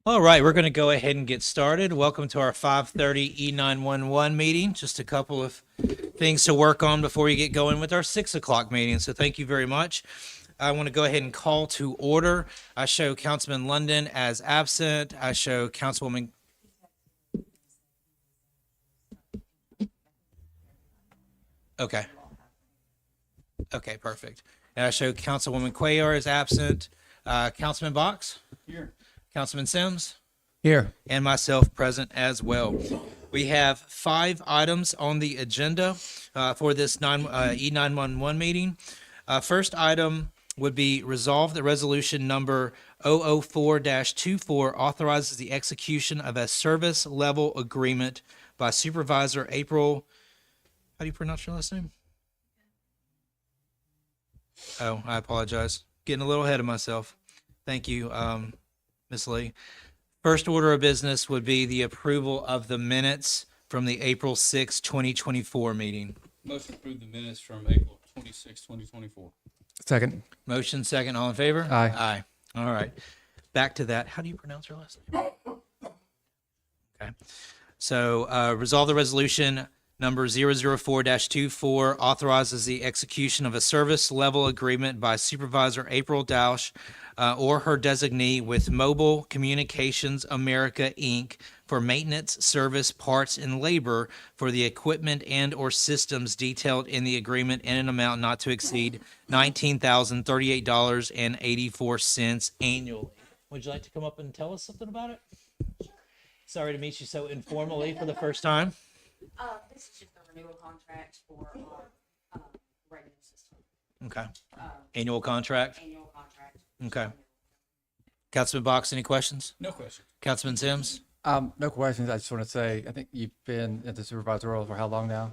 All right, we're going to go ahead and get started. Welcome to our 5:30 E911 meeting. Just a couple of things to work on before we get going with our 6 o'clock meeting. So thank you very much. I want to go ahead and call to order. I show Councilman London as absent. I show Councilwoman. Okay. Okay, perfect. And I show Councilwoman Cuellar as absent. Councilman Box? Here. Councilman Sims? Here. And myself present as well. We have 5 items on the agenda for this E911 meeting. First item would be resolve that resolution number 004-24 authorizes the execution of a service level agreement by Supervisor April. How do you pronounce your last name? Oh, I apologize. Getting a little ahead of myself. Thank you, Ms. Lee. First order of business would be the approval of the minutes from the April 6, 2024 meeting. Motion to approve the minutes from April 26, 2024. Second. Motion second, all in favor? Aye. Aye. All right. Back to that. How do you pronounce your last name? Okay. So resolve the resolution number 004-24 authorizes the execution of a service level agreement by Supervisor April Dausch or her designee with Mobile Communications America, Inc. for maintenance, service, parts, and labor for the equipment and or systems detailed in the agreement in an amount not to exceed $19,038.84 annually. Would you like to come up and tell us something about it? Sorry to meet you so informally for the first time. This is just a renewal contract for our radio system. Okay. Annual contract. Annual contract. Okay. Councilman Box, any questions? No question. Councilman Sims? No questions. I just want to say, I think you've been at the supervisor role for how long now?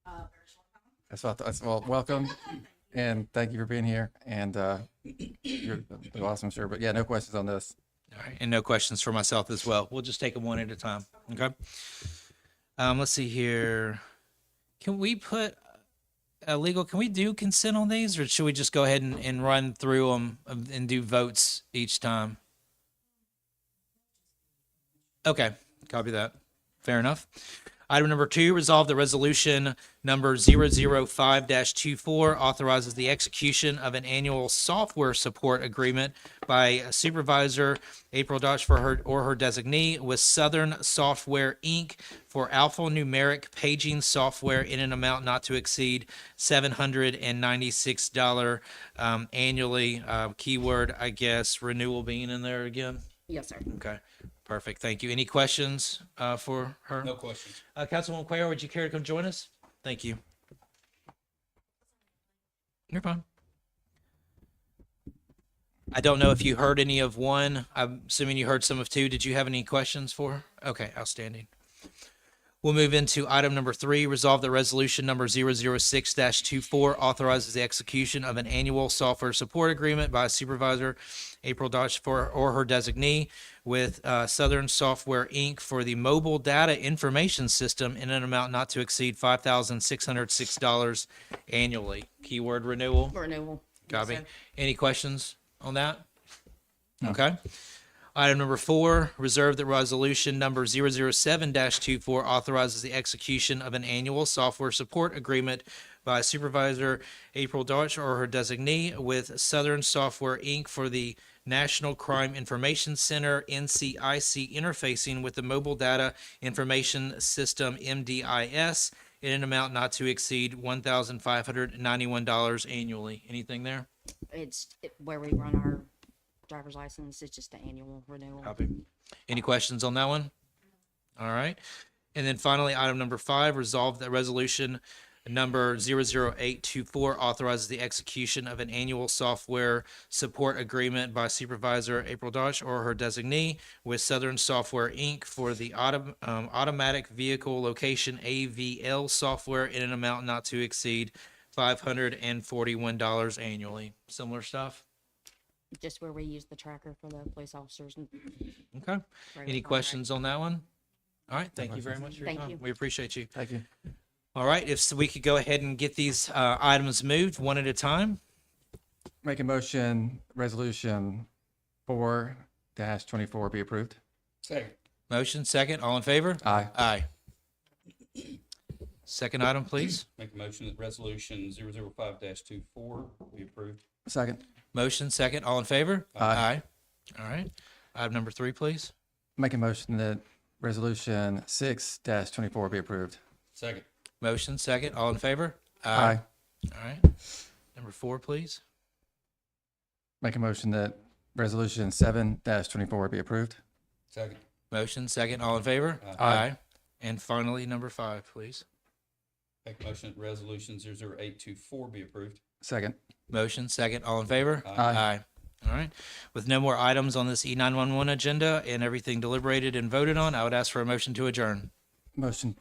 Very short time. That's what well, welcome and thank you for being here. And you're awesome, sir. But yeah, no questions on this. All right. And no questions for myself as well. We'll just take them one at a time. Okay. Let's see here. Can we put legal? Can we do consent on these, or should we just go ahead and run through them and do votes each time? Okay, copy that. Fair enough. Item number 2, resolve the resolution number 005-24 authorizes the execution of an annual software support agreement by Supervisor April Dodge for her or her designee with Southern Software, Inc. for alphanumeric paging software in an amount not to exceed $796 annually. Keyword, I guess, renewal being in there again. Yes, sir. Okay. Perfect. Thank you. Any questions for her? No questions. Councilwoman Cuellar, would you care to come join us? Thank you. You're fine. I don't know if you heard any of 1. I'm assuming you heard some of 2. Did you have any questions for her? Okay, outstanding. We'll move into item number 3, resolve the resolution number 006-24 authorizes the execution of an annual software support agreement by Supervisor April Dodge for or her designee with Southern Software, Inc. for the mobile data information system in an amount not to exceed $5,606 annually. Keyword renewal. Renewal. Copy. Yes, sir. Any questions on that? Okay. Item number 4, reserve that resolution number 007-24 authorizes the execution of an annual software support agreement by Supervisor April Dodge or her designee with Southern Software, Inc. for the National Crime Information Center, NCIC interfacing with the Mobile Data Information System, MDIS, in an amount not to exceed $1,591 annually. Anything there? It's where we run our driver's license. It's just an annual renewal. Copy. Any questions on that one? All right. And then finally, item number 5, resolve that resolution number 00824 authorizes the execution of an annual software support agreement by Supervisor April Dodge or her designee with Southern Software, Inc. for the automatic vehicle location AVL software in an amount not to exceed $541 annually. Similar stuff? Just where we use the tracker for the police officers. And Okay. regular Any contract. questions on that one? All right. Thank you very much for your Thank time. you. We appreciate you. Thank you. All right. If we could go ahead and get these items moved one at a time. Make a motion, resolution 4-24 be approved. Second. Motion second. All in favor? Aye. Aye. Second item, please. Make a motion that resolution 005-24 be approved. Second. Motion second. All in favor? Aye. All right. Item number 3, please. Make a motion that resolution 6-24 be approved. Second. Motion second. All in favor? Aye. All right. Number 4, please. Make a motion that resolution 7-24 be approved. Second. Motion second. All in favor? Aye. And finally, number 5, please. Make a motion that resolution 00824 be approved. Second. Motion second. All in favor? Aye. All right. With no more items on this E911 agenda and everything deliberated and voted on, I would ask for a motion to adjourn. Motion.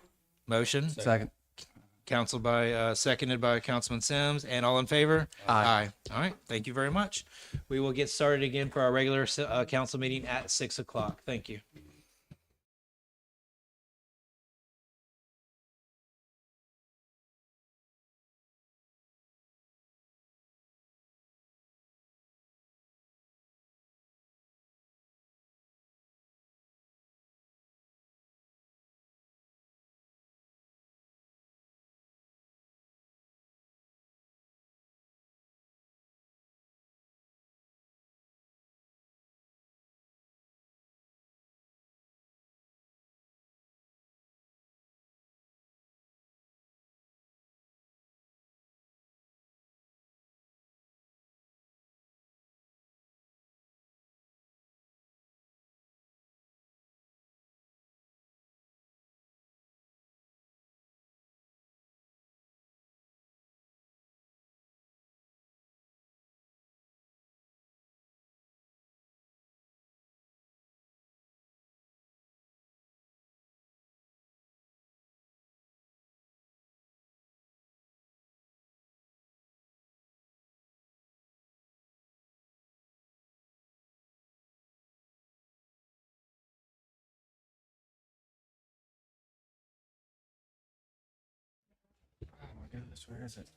Motion. Second. Seconded by Councilman Sims, and all in favor? Aye. All right. Thank you very much. We will get started again for our regular council meeting at 6 o'clock. Thank you. Oh my goodness, where is it?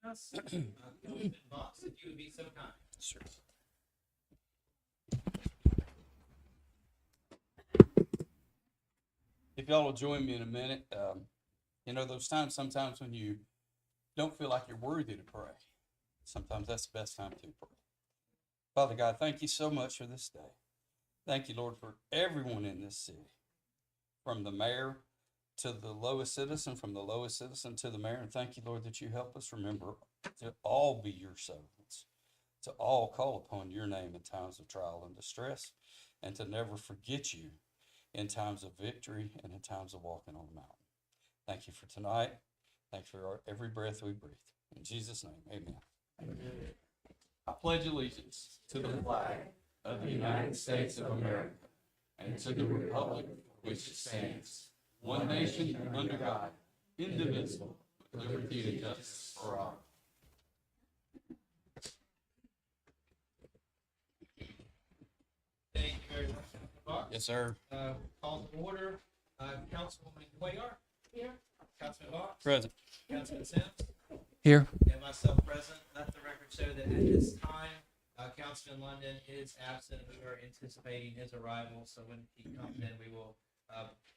us. Councilman Box, if you would be so kind. Sure. If y'all will join me in a minute, those times sometimes when you don't feel like you're worthy to pray, sometimes that's the best time to pray. Father God, thank you so much for this day. Thank you, Lord, for everyone in this city, from the mayor to the lowest citizen, from the lowest citizen to the mayor. And thank you, Lord, that you help us remember to all be your servants, to all call upon your name in times of trial and distress, and to never forget you in times of victory and in times of walking on the mountain. Thank you for tonight. Thanks for every breath we breathe. In Jesus' name, amen. I pledge allegiance to the flag of the United States of America and to the republic for which it stands, one nation under God, indivisible, with liberty and justice for all. Thank you very much, Councilman Box. Yes, sir. Call to order. Councilwoman Cuellar. Here. Councilman Box. Present. Councilman Sims. Here. And myself present. Let the record show that at this time, Councilman London is absent. We are anticipating his arrival. So when he comes in, we will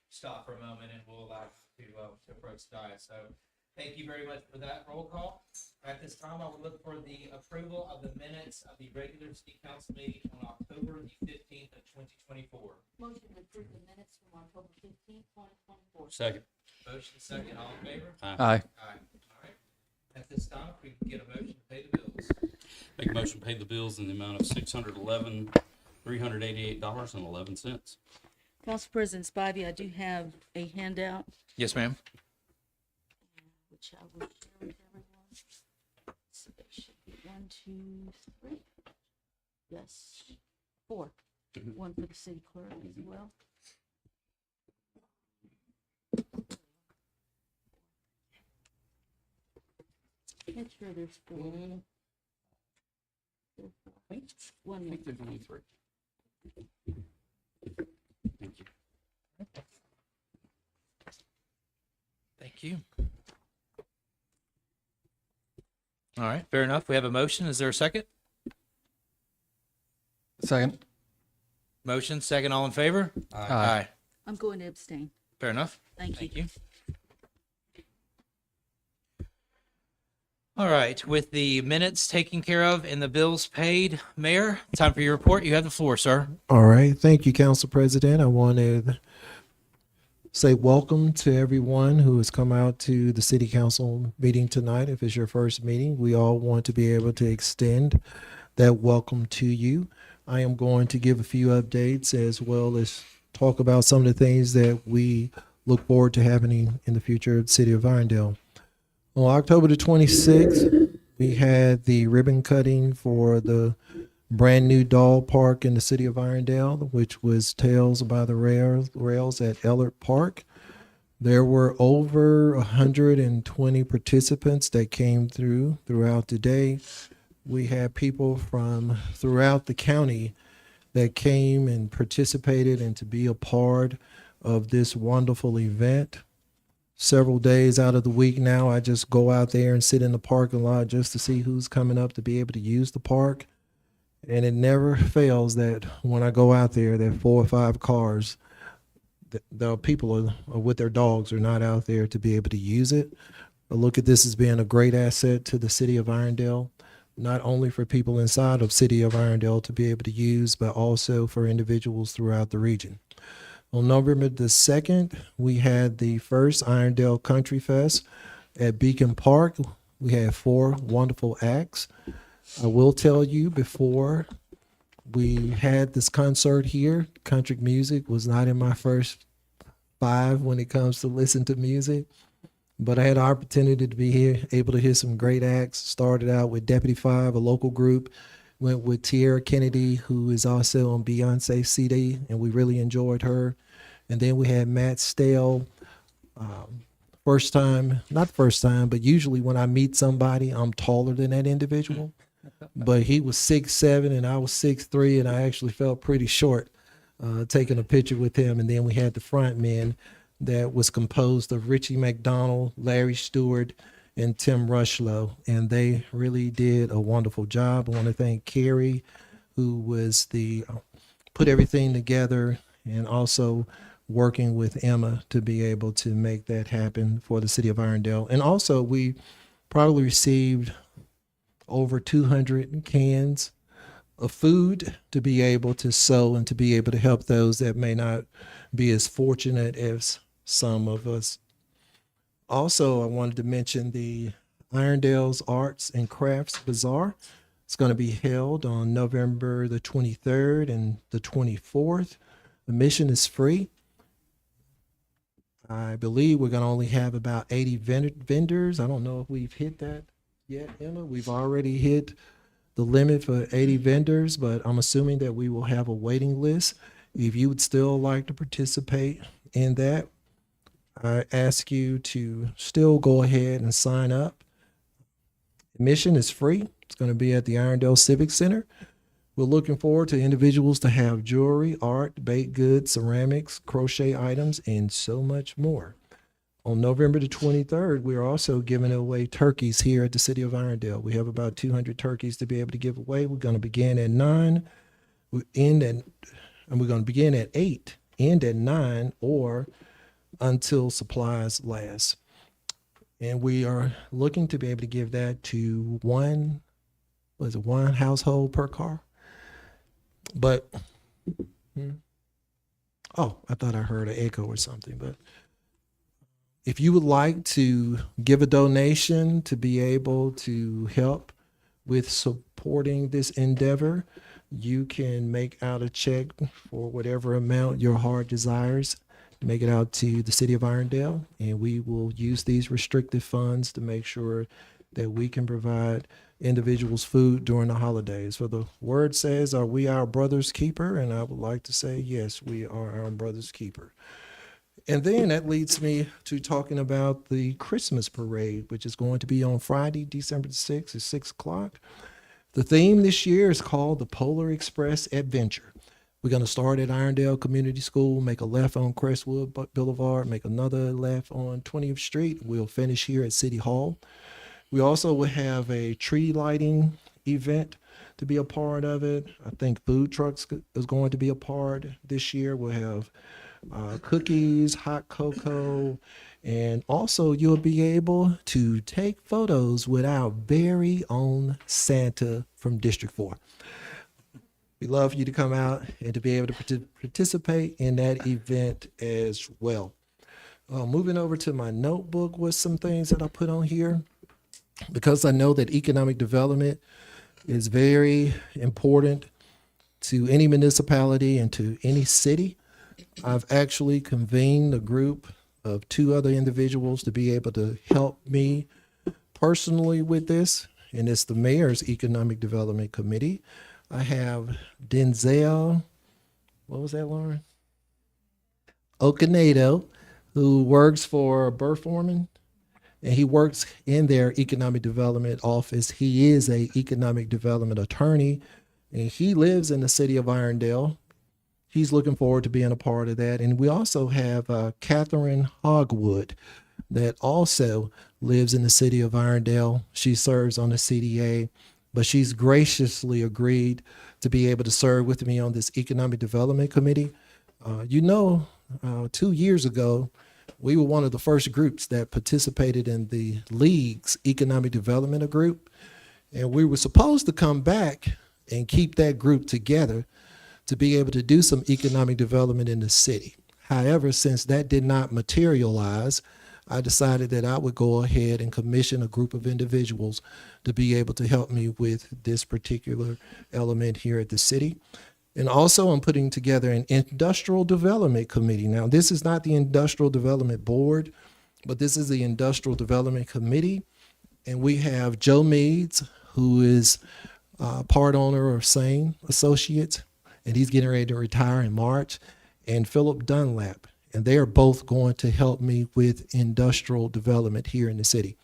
stop for a moment and we'll allow him to approach the dais. So thank you very much for that roll call. At this time, I would look for the approval of the minutes of the regular city council meeting on October the 15th of 2024. Motion to approve the minutes from October 15th, 2024. Second. Motion second, all in favor? Aye. Aye. All right. At this time, if we can get a motion to pay the bills. Make a motion to pay the bills in the amount of $388.11. Council President Spivey, I do have a handout, Yes, ma'am. which I will share with everyone. So it should be 1, 2, 3. Yes, 4. One for the city clerk as well. Make sure there's 4. One I more. think there's only 3. Thank you. Thank you. All right, fair enough. We have a motion. Is there a second? Second. Motion, second, all in favor? Aye. I'm going to abstain. Fair enough. Thank you. Thank you. All right, with the minutes taken care of and the bills paid, Mayor, time for your report. You have the floor, sir. All right. Thank you, Council President. I want to say welcome to everyone who has come out to the City Council meeting tonight. If it's your first meeting, we all want to be able to extend that welcome to you. I am going to give a few updates as well as talk about some of the things that we look forward to happening in the future of the City of Irondale. On October the 26th, we had the ribbon cutting for the brand new dog park in the city of Irondale, which was Tales by the Rails at Ellert Park. There were over 120 participants that came throughout the day. We had people from throughout the county that came and participated and to be a part of this wonderful event. Several days out of the week now, I just go out there and sit in the parking lot just to see who's coming up to be able to use the park. And it never fails that when I go out there, there are 4 or 5 cars. The people are with their dogs are not out there to be able to use it. I look at this as being a great asset to the city of Irondale, not only for people inside of city of Irondale to be able to use, but also for individuals throughout the region. On November the 2nd, we had the first Irondale Country Fest at Beacon Park. We had 4 wonderful acts. I will tell you, before we had this concert here, country music was not in my first 5 when it comes to listen to music, but I had an opportunity to be here, able to hear some great acts. Started out with Deputy 5, a local group, went with Tierra Kennedy, who is also on Beyonce's CD, and we really enjoyed her. And then we had Matt Stale. First time, not first time, but usually when I meet somebody, I'm taller than that individual. But he was 6'7" and I was 6'3", and I actually felt pretty short taking a picture with him. And then we had the front men that was composed of Richie McDonald, Larry Stewart, and Tim Rushlow, and they really did a wonderful job. I want to thank Carrie, who was the put everything together, and also working with Emma to be able to make that happen for the city of Irondale. And also, we probably received over 200 cans of food to be able to sow and to be able to help those that may not be as fortunate as some of us. Also, I wanted to mention the Irondale's Arts and Crafts Bazaar. It's going to be held on November the 23rd and the 24th. Admission is free. I believe we're going to only have about 80 vendors. I don't know if we've hit that yet, Emma. We've already hit the limit for 80 vendors, but I'm assuming that we will have a waiting list. If you would still like to participate in that, I ask you to still go ahead and sign up. Admission is free. It's going to be at the Irondale Civic Center. We're looking forward to individuals to have jewelry, art, baked goods, ceramics, crochet items, and so much more. On November the 23rd, we're also giving away turkeys here at the city of Irondale. We have about 200 turkeys to be able to give away. We're going to begin at 9, we're going to begin at 8, end at 9, or until supplies last. And we are looking to be able to give that to one household per car? But, oh, I thought I heard an echo or something. But if you would like to give a donation to be able to help with supporting this endeavor, you can make out a check for whatever amount your heart desires. Make it out to the city of Irondale, and we will use these restricted funds to make sure that we can provide individuals food during the holidays. For the word says, are we our brother's keeper? And I would like to say, yes, we are our brother's keeper. And then that leads me to talking about the Christmas parade, which is going to be on Friday, December the 6th at 6 o'clock. The theme this year is called the Polar Express Adventure. We're going to start at Irondale Community School, make a left on Crestwood Boulevard, make another left on 20th Street. We'll finish here at City Hall. We also will have a tree lighting event to be a part of it. I think food trucks is going to be a part this year. We'll have cookies, hot cocoa, and also you'll be able to take photos with our very own Santa from District 4. We love you to come out and to be able to participate in that event as well. Moving over to my notebook with some things that I put on here, because I know that economic development is very important to any municipality and to any city. I've actually convened a group of 2 other individuals to be able to help me personally with this, and it's the Mayor's Economic Development Committee. I have Denzel, what was that, Lauren? Ocanedo, who works for Burforman, and he works in their economic development office. He is a economic development attorney, and he lives in the city of Irondale. He's looking forward to being a part of that. And we also have Catherine Hogwood that also lives in the city of Irondale. She serves on the CDA, but she's graciously agreed to be able to serve with me on this Economic Development Committee. 2 years ago, we were one of the first groups that participated in the League's Economic Development Group, and we were supposed to come back and keep that group together to be able to do some economic development in the city. However, since that did not materialize, I decided that I would go ahead and commission a group of individuals to be able to help me with this particular element here at the city. And also I'm putting together an industrial development committee. Now, this is not the industrial development board, but this is the industrial development committee. And we have Joe Meads, who is part owner of Sane Associates, and he's getting ready to retire in March, and Philip Dunlap. And they are both going to help me with industrial development here in the city.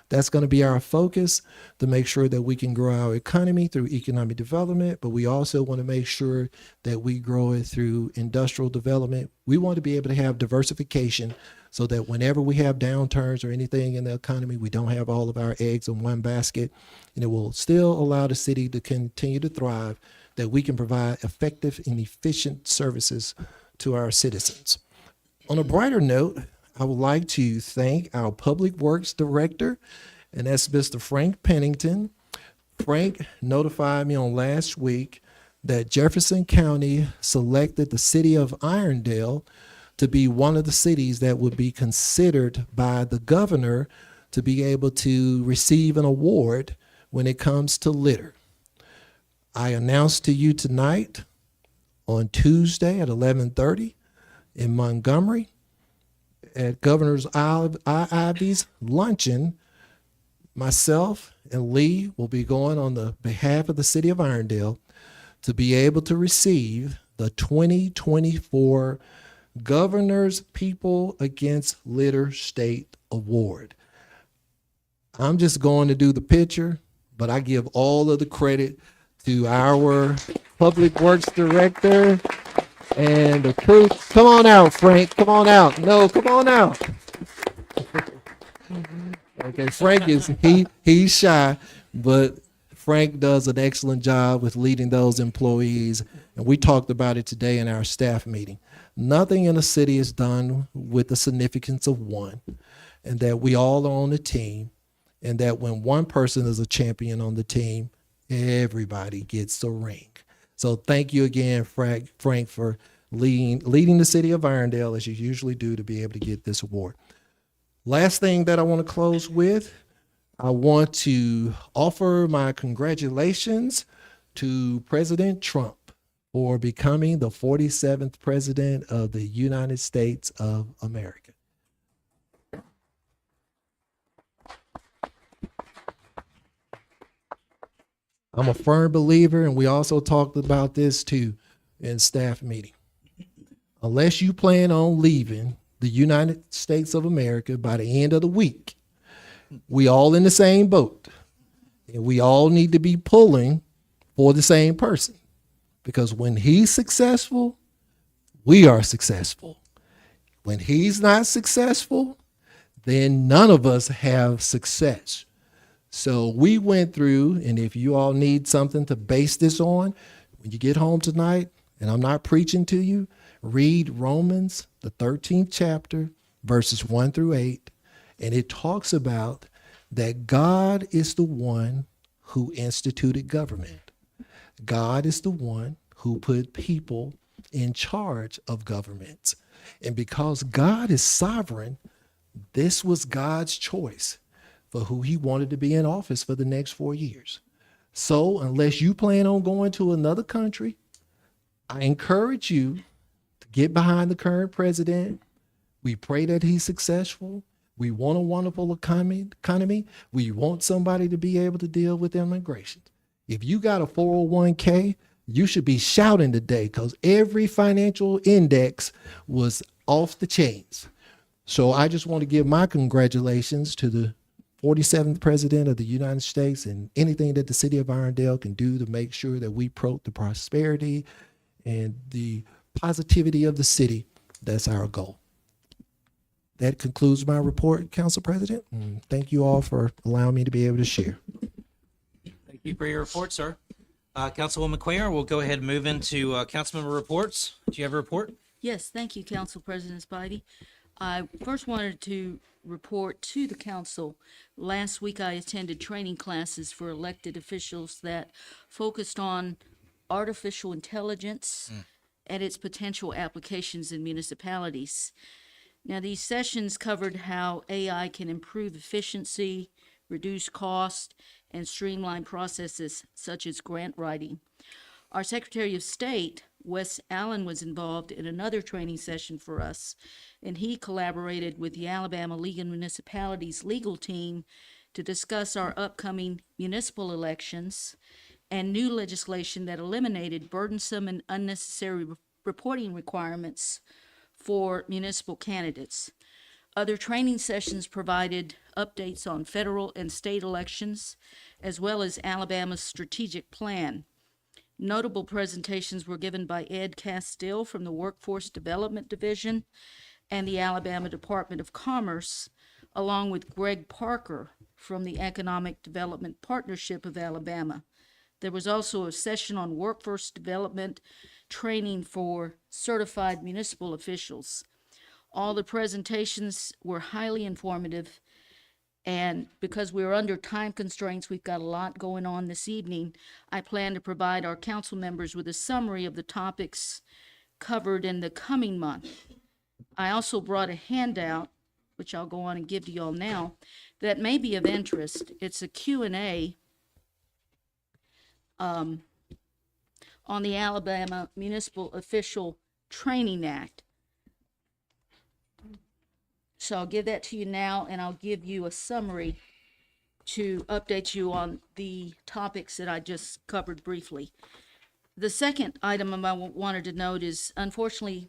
That's going to be our focus to make sure that we can grow our economy through economic development, but we also want to make sure that we grow it through industrial development. We want to be able to have diversification so that whenever we have downturns or anything in the economy, we don't have all of our eggs in one basket, and it will still allow the city to continue to thrive, that we can provide effective and efficient services to our citizens. On a brighter note, I would like to thank our Public Works Director, and that's Mr. Frank Pennington. Frank notified me on last week that Jefferson County selected the city of Irondale to be one of the cities that would be considered by the governor to be able to receive an award when it comes to litter. I announced to you tonight on Tuesday at 11:30 in Montgomery at Governor's Ivy's luncheon, myself and Lee will be going on the behalf of the city of Irondale to be able to receive the 2024 Governor's People Against Litter State Award. I'm just going to do the picture, but I give all of the credit to our Public Works Director and the crew. Come on out, Frank. Come on out. No, come on out. Okay, Frank he's shy, but Frank does an excellent job with leading those employees, and we talked about it today in our staff meeting. Nothing in the city is done with the significance of one, and that we all are on a team, and that when one person is a champion on the team, everybody gets a ring. So thank you again, Frank, for leading the city of Irondale as you usually do to be able to get this award. Last thing that I want to close with, I want to offer my congratulations to President Trump for becoming the 47th president of the United States of America. I'm a firm believer, and we also talked about this too in staff meeting. Unless you plan on leaving the United States of America by the end of the week, we all in the same boat, and we all need to be pulling for the same person, because when he's successful, we are successful. When he's not successful, then none of us have success. So we went through, and if you all need something to base this on, when you get home tonight, and I'm not preaching to you, read Romans, the 13th chapter, verses 1 through 8, and it talks about that God is the one who instituted government. God is the one who put people in charge of governments. And because God is sovereign, this was God's choice for who he wanted to be in office for the next 4 years. So unless you plan on going to another country, I encourage you to get behind the current president. We pray that he's successful. We want a wonderful economy. We want somebody to be able to deal with immigration. If you got a 401k, you should be shouting today, because every financial index was off the chains. So I just want to give my congratulations to the 47th president of the United States, and anything that the city of Irondale can do to make sure that we promote the prosperity and the positivity of the city. That's our goal. That concludes my report, Council President. And thank you all for allowing me to be able to share. Thank you for your report, sir. Councilwoman Cuellar, we'll go ahead and move into councilmember reports. Do you have a report? Yes, thank you, Council President Spivey. I first wanted to report to the council. Last week, I attended training classes for elected officials that focused on artificial intelligence and its potential applications in municipalities. Now, these sessions covered how AI can improve efficiency, reduce cost, and streamline processes such as grant writing. Our Secretary of State, Wes Allen, was involved in another training session for us, and he collaborated with the Alabama League of Municipalities legal team to discuss our upcoming municipal elections and new legislation that eliminated burdensome and unnecessary reporting requirements for municipal candidates. Other training sessions provided updates on federal and state elections, as well as Alabama's strategic plan. Notable presentations were given by Ed Castile from the Workforce Development Division and the Alabama Department of Commerce, along with Greg Parker from the Economic Development Partnership of Alabama. There was also a session on workforce development training for certified municipal officials. All the presentations were highly informative, and because we're under time constraints, we've got a lot going on this evening. I plan to provide our council members with a summary of the topics covered in the coming month. I also brought a handout, which I'll go on and give to you all now, that may be of interest. It's a Q&A on the Alabama Municipal Official Training Act. So I'll give that to you now, and I'll give you a summary to update you on the topics that I just covered briefly. The second item I wanted to note is, unfortunately,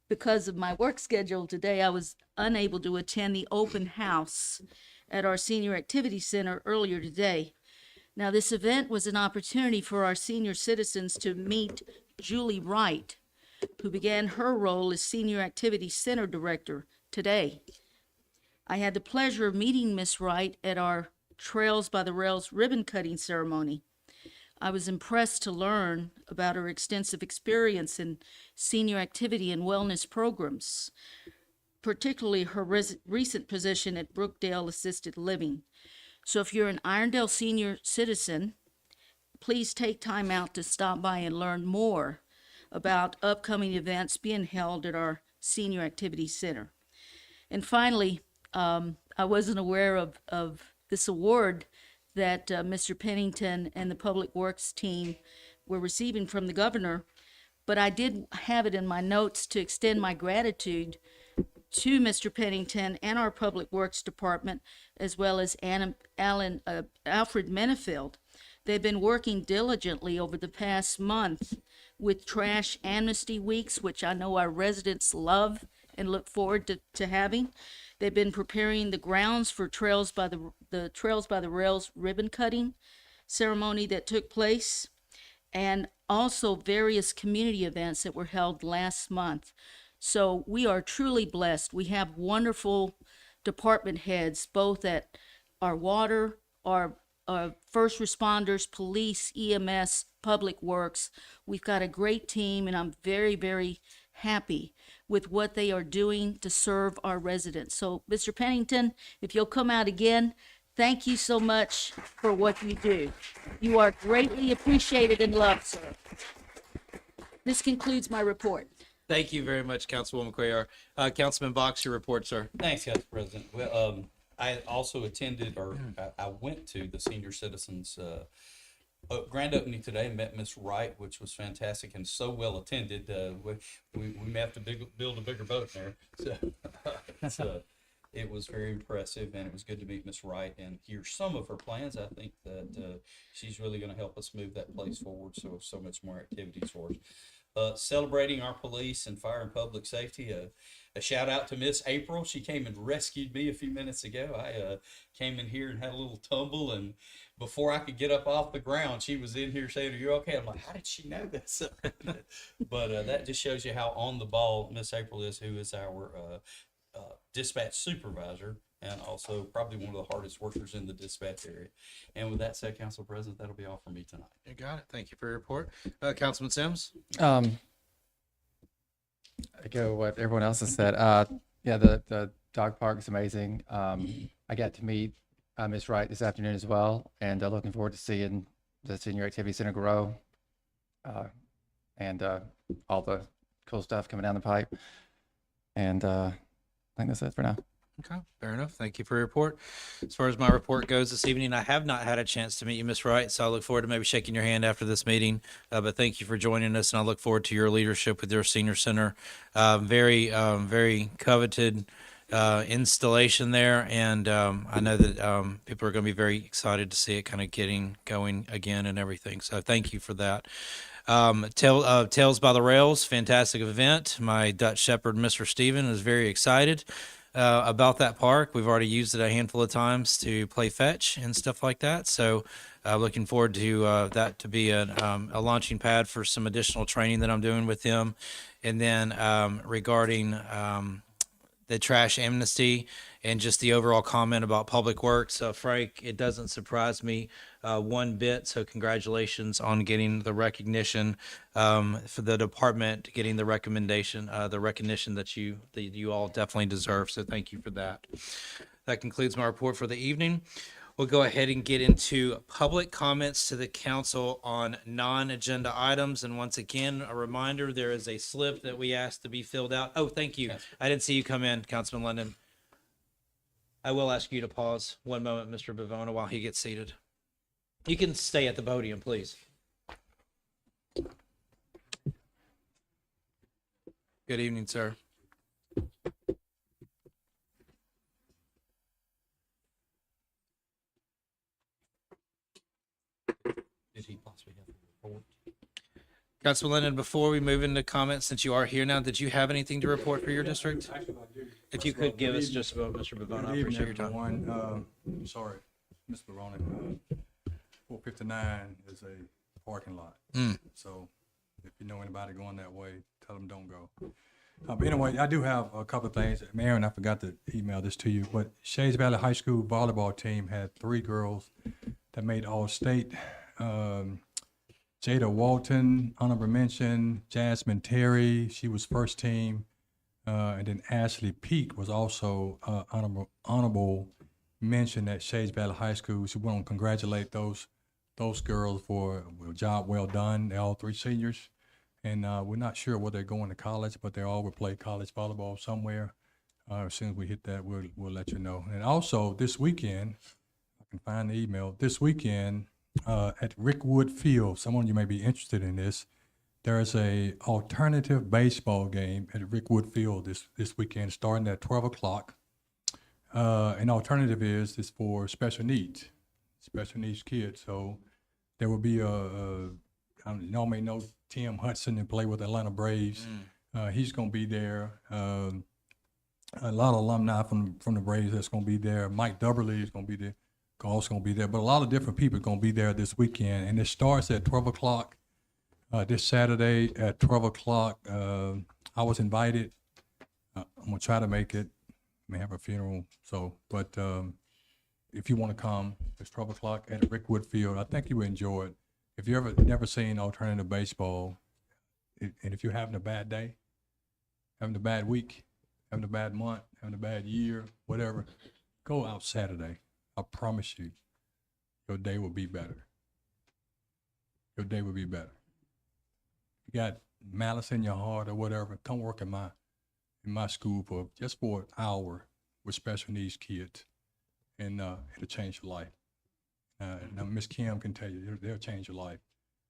because of my work schedule today, I was unable to attend the open house at our Senior Activity Center earlier today. Now, this event was an opportunity for our senior citizens to meet Julie Wright, who began her role as Senior Activity Center Director today. I had the pleasure of meeting Miss Wright at our Trails by the Rails ribbon cutting ceremony. I was impressed to learn about her extensive experience in senior activity and wellness programs, particularly her recent position at Brookdale Assisted Living. So if you're an Irondale senior citizen, please take time out to stop by and learn more about upcoming events being held at our Senior Activity Center. And finally, I wasn't aware of this award that Mr. Pennington and the Public Works team were receiving from the governor, but I did have it in my notes to extend my gratitude to Mr. Pennington and our Public Works Department, as well as Alfred Mennefield. They've been working diligently over the past month with Trash Amnesty Weeks, which I know our residents love and look forward to having. They've been preparing the grounds for Trails by the Trails by the Rails ribbon cutting ceremony that took place, and also various community events that were held last month. So we are truly blessed. We have wonderful department heads, both at our water, our first responders, police, EMS, Public Works. We've got a great team, and I'm very, very happy with what they are doing to serve our residents. So, Mr. Pennington, if you'll come out again, thank you so much for what you do. You are greatly appreciated and loved, sir. This concludes my report. Thank you very much, Councilwoman Cuellar. Councilman Box, your report, sir. Thanks, Council President. Well, I also attended, or I went to the senior citizens grand opening today and met Miss Wright, which was fantastic and so well attended. We may have to build a bigger boat there. So it was very impressive, and it was good to meet Miss Wright and hear some of her plans. I think that she's really going to help us move that place forward. So much more activities for us. Celebrating our police and fire and public safety. A shout out to Miss April. She came and rescued me a few minutes ago. I came in here and had a little tumble, and before I could get up off the ground, she was in here saying, "Are you okay?" I'm like, how did she know this? But that just shows you how on the ball Miss April is, who is our dispatch supervisor, and also probably one of the hardest workers in the dispatch area. And with that said, Council President, that'll be all for me tonight. You got it. Thank you for your report. Councilman Sims? Echo what everyone else has said. Yeah, the dog park is amazing. I got to meet Ms. Wright this afternoon as well, and looking forward to seeing the Senior Activity Center grow, and all the cool stuff coming down the pipe. And I think that's it for now. Okay, fair enough. Thank you for your report. As far as my report goes this evening, I have not had a chance to meet you, Miss Wright, so I look forward to maybe shaking your hand after this meeting. But thank you for joining us, and I look forward to your leadership with your senior center. Very coveted installation there, and I know that people are going to be very excited to see it kind of getting going again and everything. So thank you for that. Tales by the Rails, fantastic event. My Dutch Shepherd, Mr. Steven, is very excited. about that park. We've already used it a handful of times to play fetch and stuff like that. So looking forward to that to be a launching pad for some additional training that I'm doing with him. And then regarding the trash amnesty and just the overall comment about public works, Frank, it doesn't surprise me one bit. So congratulations on getting the recognition for the department, getting the the recognition that you all definitely deserve. So thank you for that. That concludes my report for the evening. We'll go ahead and get into public comments to the council on non-agenda items. And once again, a reminder, there is a slip that we asked to be filled out. Oh, thank you. I didn't see you come in, Councilman London. I will ask you to pause one moment, Mr. Bavona, while he gets seated. You can stay at the podium, please. Good evening, sir. Did he possibly have a report? Councilman Lennon, before we move into comments, since you are here now, did you have anything to report for your district? Actually, I do. If you could give us just about Mr. Bavona, I Good evening, appreciate your time. everyone. Sorry, Ms. Veronica. 459 is a parking lot. So if you know anybody going that way, tell them don't go. But anyway, I do have a couple of things. Aaron, I forgot to email this to you, but Shades Valley High School volleyball team had 3 girls that made All-State. Jada Walton, honorable mention. Jasmine Terry, she was first team. And then Ashley Peak was also honorable mention at Shades Valley High School. So we want to congratulate those girls for a job well done. They're all 3 seniors. And we're not sure where they're going to college, but they all will play college volleyball somewhere. As soon as we hit that, we'll let you know. And also this weekend, I can find the email, this weekend at Rickwood Field, someone you may be interested in this, there is a alternative baseball game at Rickwood Field this weekend, starting at 12 o'clock. An alternative is for special needs kids. So there will be you all may know Tim Hudson and play with Atlanta Braves. He's going to be there. A lot of alumni from the Braves that's going to be there. Mike Dubberly is going to be there. Golf's going to be there. But a lot of different people are going to be there this weekend. And it starts at 12 o'clock this Saturday at 12 o'clock. I was invited. I'm going to try to make it. May have a funeral. But if you want to come, it's 12 o'clock at Rickwood Field. I think you will enjoy it. If you ever never seen alternative baseball, and if you're having a bad day, having a bad week, having a bad month, having a bad year, whatever, go out Saturday. I promise you, your day will be better. Your day will be better. You got malice in your heart or whatever, come work in my school for an hour with special needs kids, and it'll change your life. Now, Miss Kim can tell you, they'll change your life.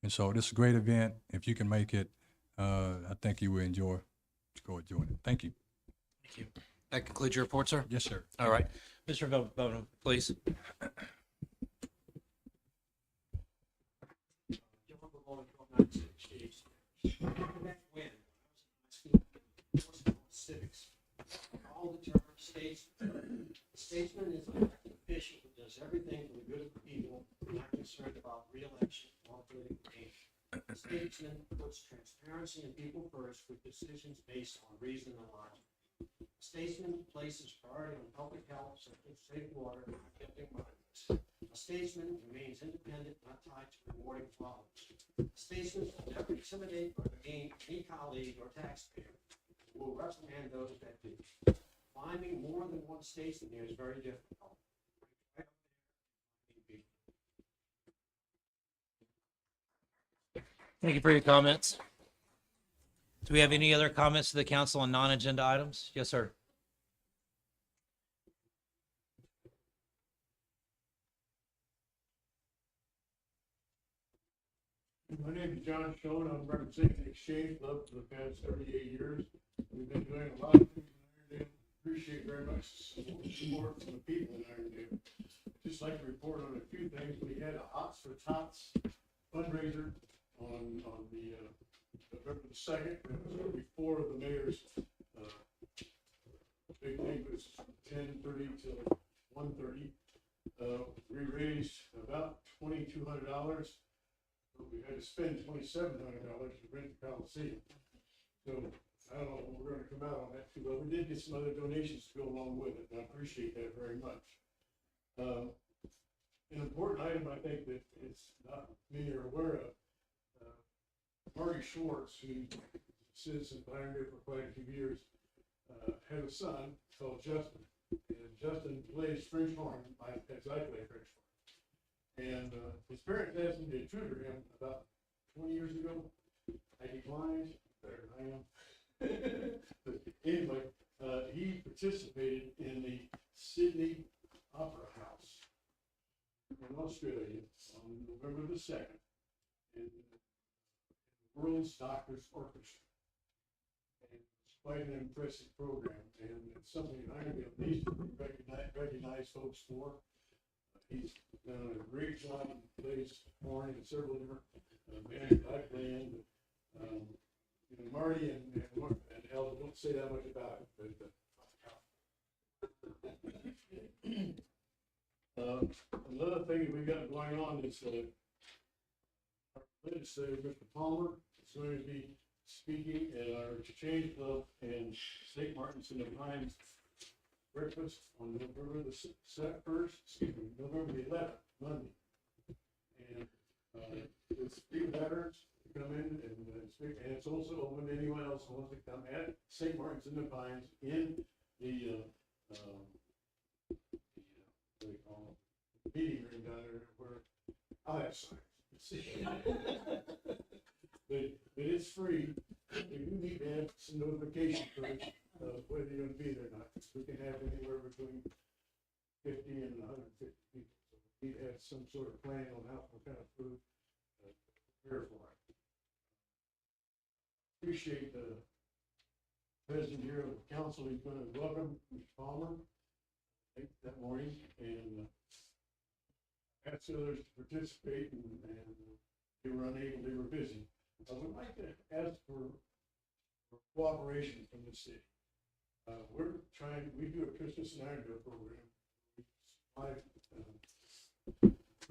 And so this is a great event. If you can make it, I think you will enjoy it. Thank you. Thank you. That concludes your report, sir? Yes, sir. All right. Mr. Bavona, please. Civics. All the term statesman is an elected official who does everything for the good of the people, not concerned about re-election or political gain. A statesman puts transparency and people first with decisions based on reason and logic. A statesman places priority on public health, such as safe water, and protecting minds. A statesman remains independent, not tied to rewarding followers. A statesman will never intimidate or demean any colleague or taxpayer. Will reprimand those that do. Finding more than one statesman here is very difficult. Thank you for your comments. Do we have any other comments to the council on non-agenda items? Yes, sir. My name is John Schoen. I'm representing Exchange Club for the past 38 years. We've been doing a lot of things in Iredale. Appreciate very much the support from the people in Iredale. Just like to report on a few things. We had a Hots for Tots fundraiser on the November the 2nd. It was before the mayor's big thing was till 1:30. We raised about $2,200, but we had to spend $2,700 to rent the Coliseum. So I don't know what we're gonna come out on that too, but we did get some other donations to go along with it, and I appreciate that very much. An important item, I think, that it's not many are aware of, Marty Schwartz, who's a citizen of Iron for quite a few years, had a son called Justin, and Justin plays French horn, as I play French horn. And his parents asked me to tutor him about 20 years ago. I declined, better than I am. But anyway, he participated in the Sydney Opera House in Australia on November the 2nd in the World's Doctors Orchestra. And it's quite an impressive program, and it's something that Ironville needs to recognize folks for. He's done a great job, he plays horn in several different bands that I play in. But, Marty and Elda don't say that much about it, but another thing that we got going on is our legislator, Mr. Palmer, is going to be speaking at our Change Club in St. Martin's in the Pines breakfast on November the 11th, Monday. And it's three veterans to come in and speak, and it's also open to anyone else who wants to come at St. Martin's in the Pines in the what do they call it? Meeting room down there where I'll have signs. But it's free. You do need to have some notification first of whether you're gonna be there or not. We can have anywhere between 50 and 150 people. So we need to have some sort of plan on what kind of food to prepare for it. Appreciate the president here of the council. He's gonna welcome Mr. Palmer that morning, and ask others to participate, and they were unable, they were busy. I would like to ask for cooperation from the city. We do a Christmas and Ironville program. We supply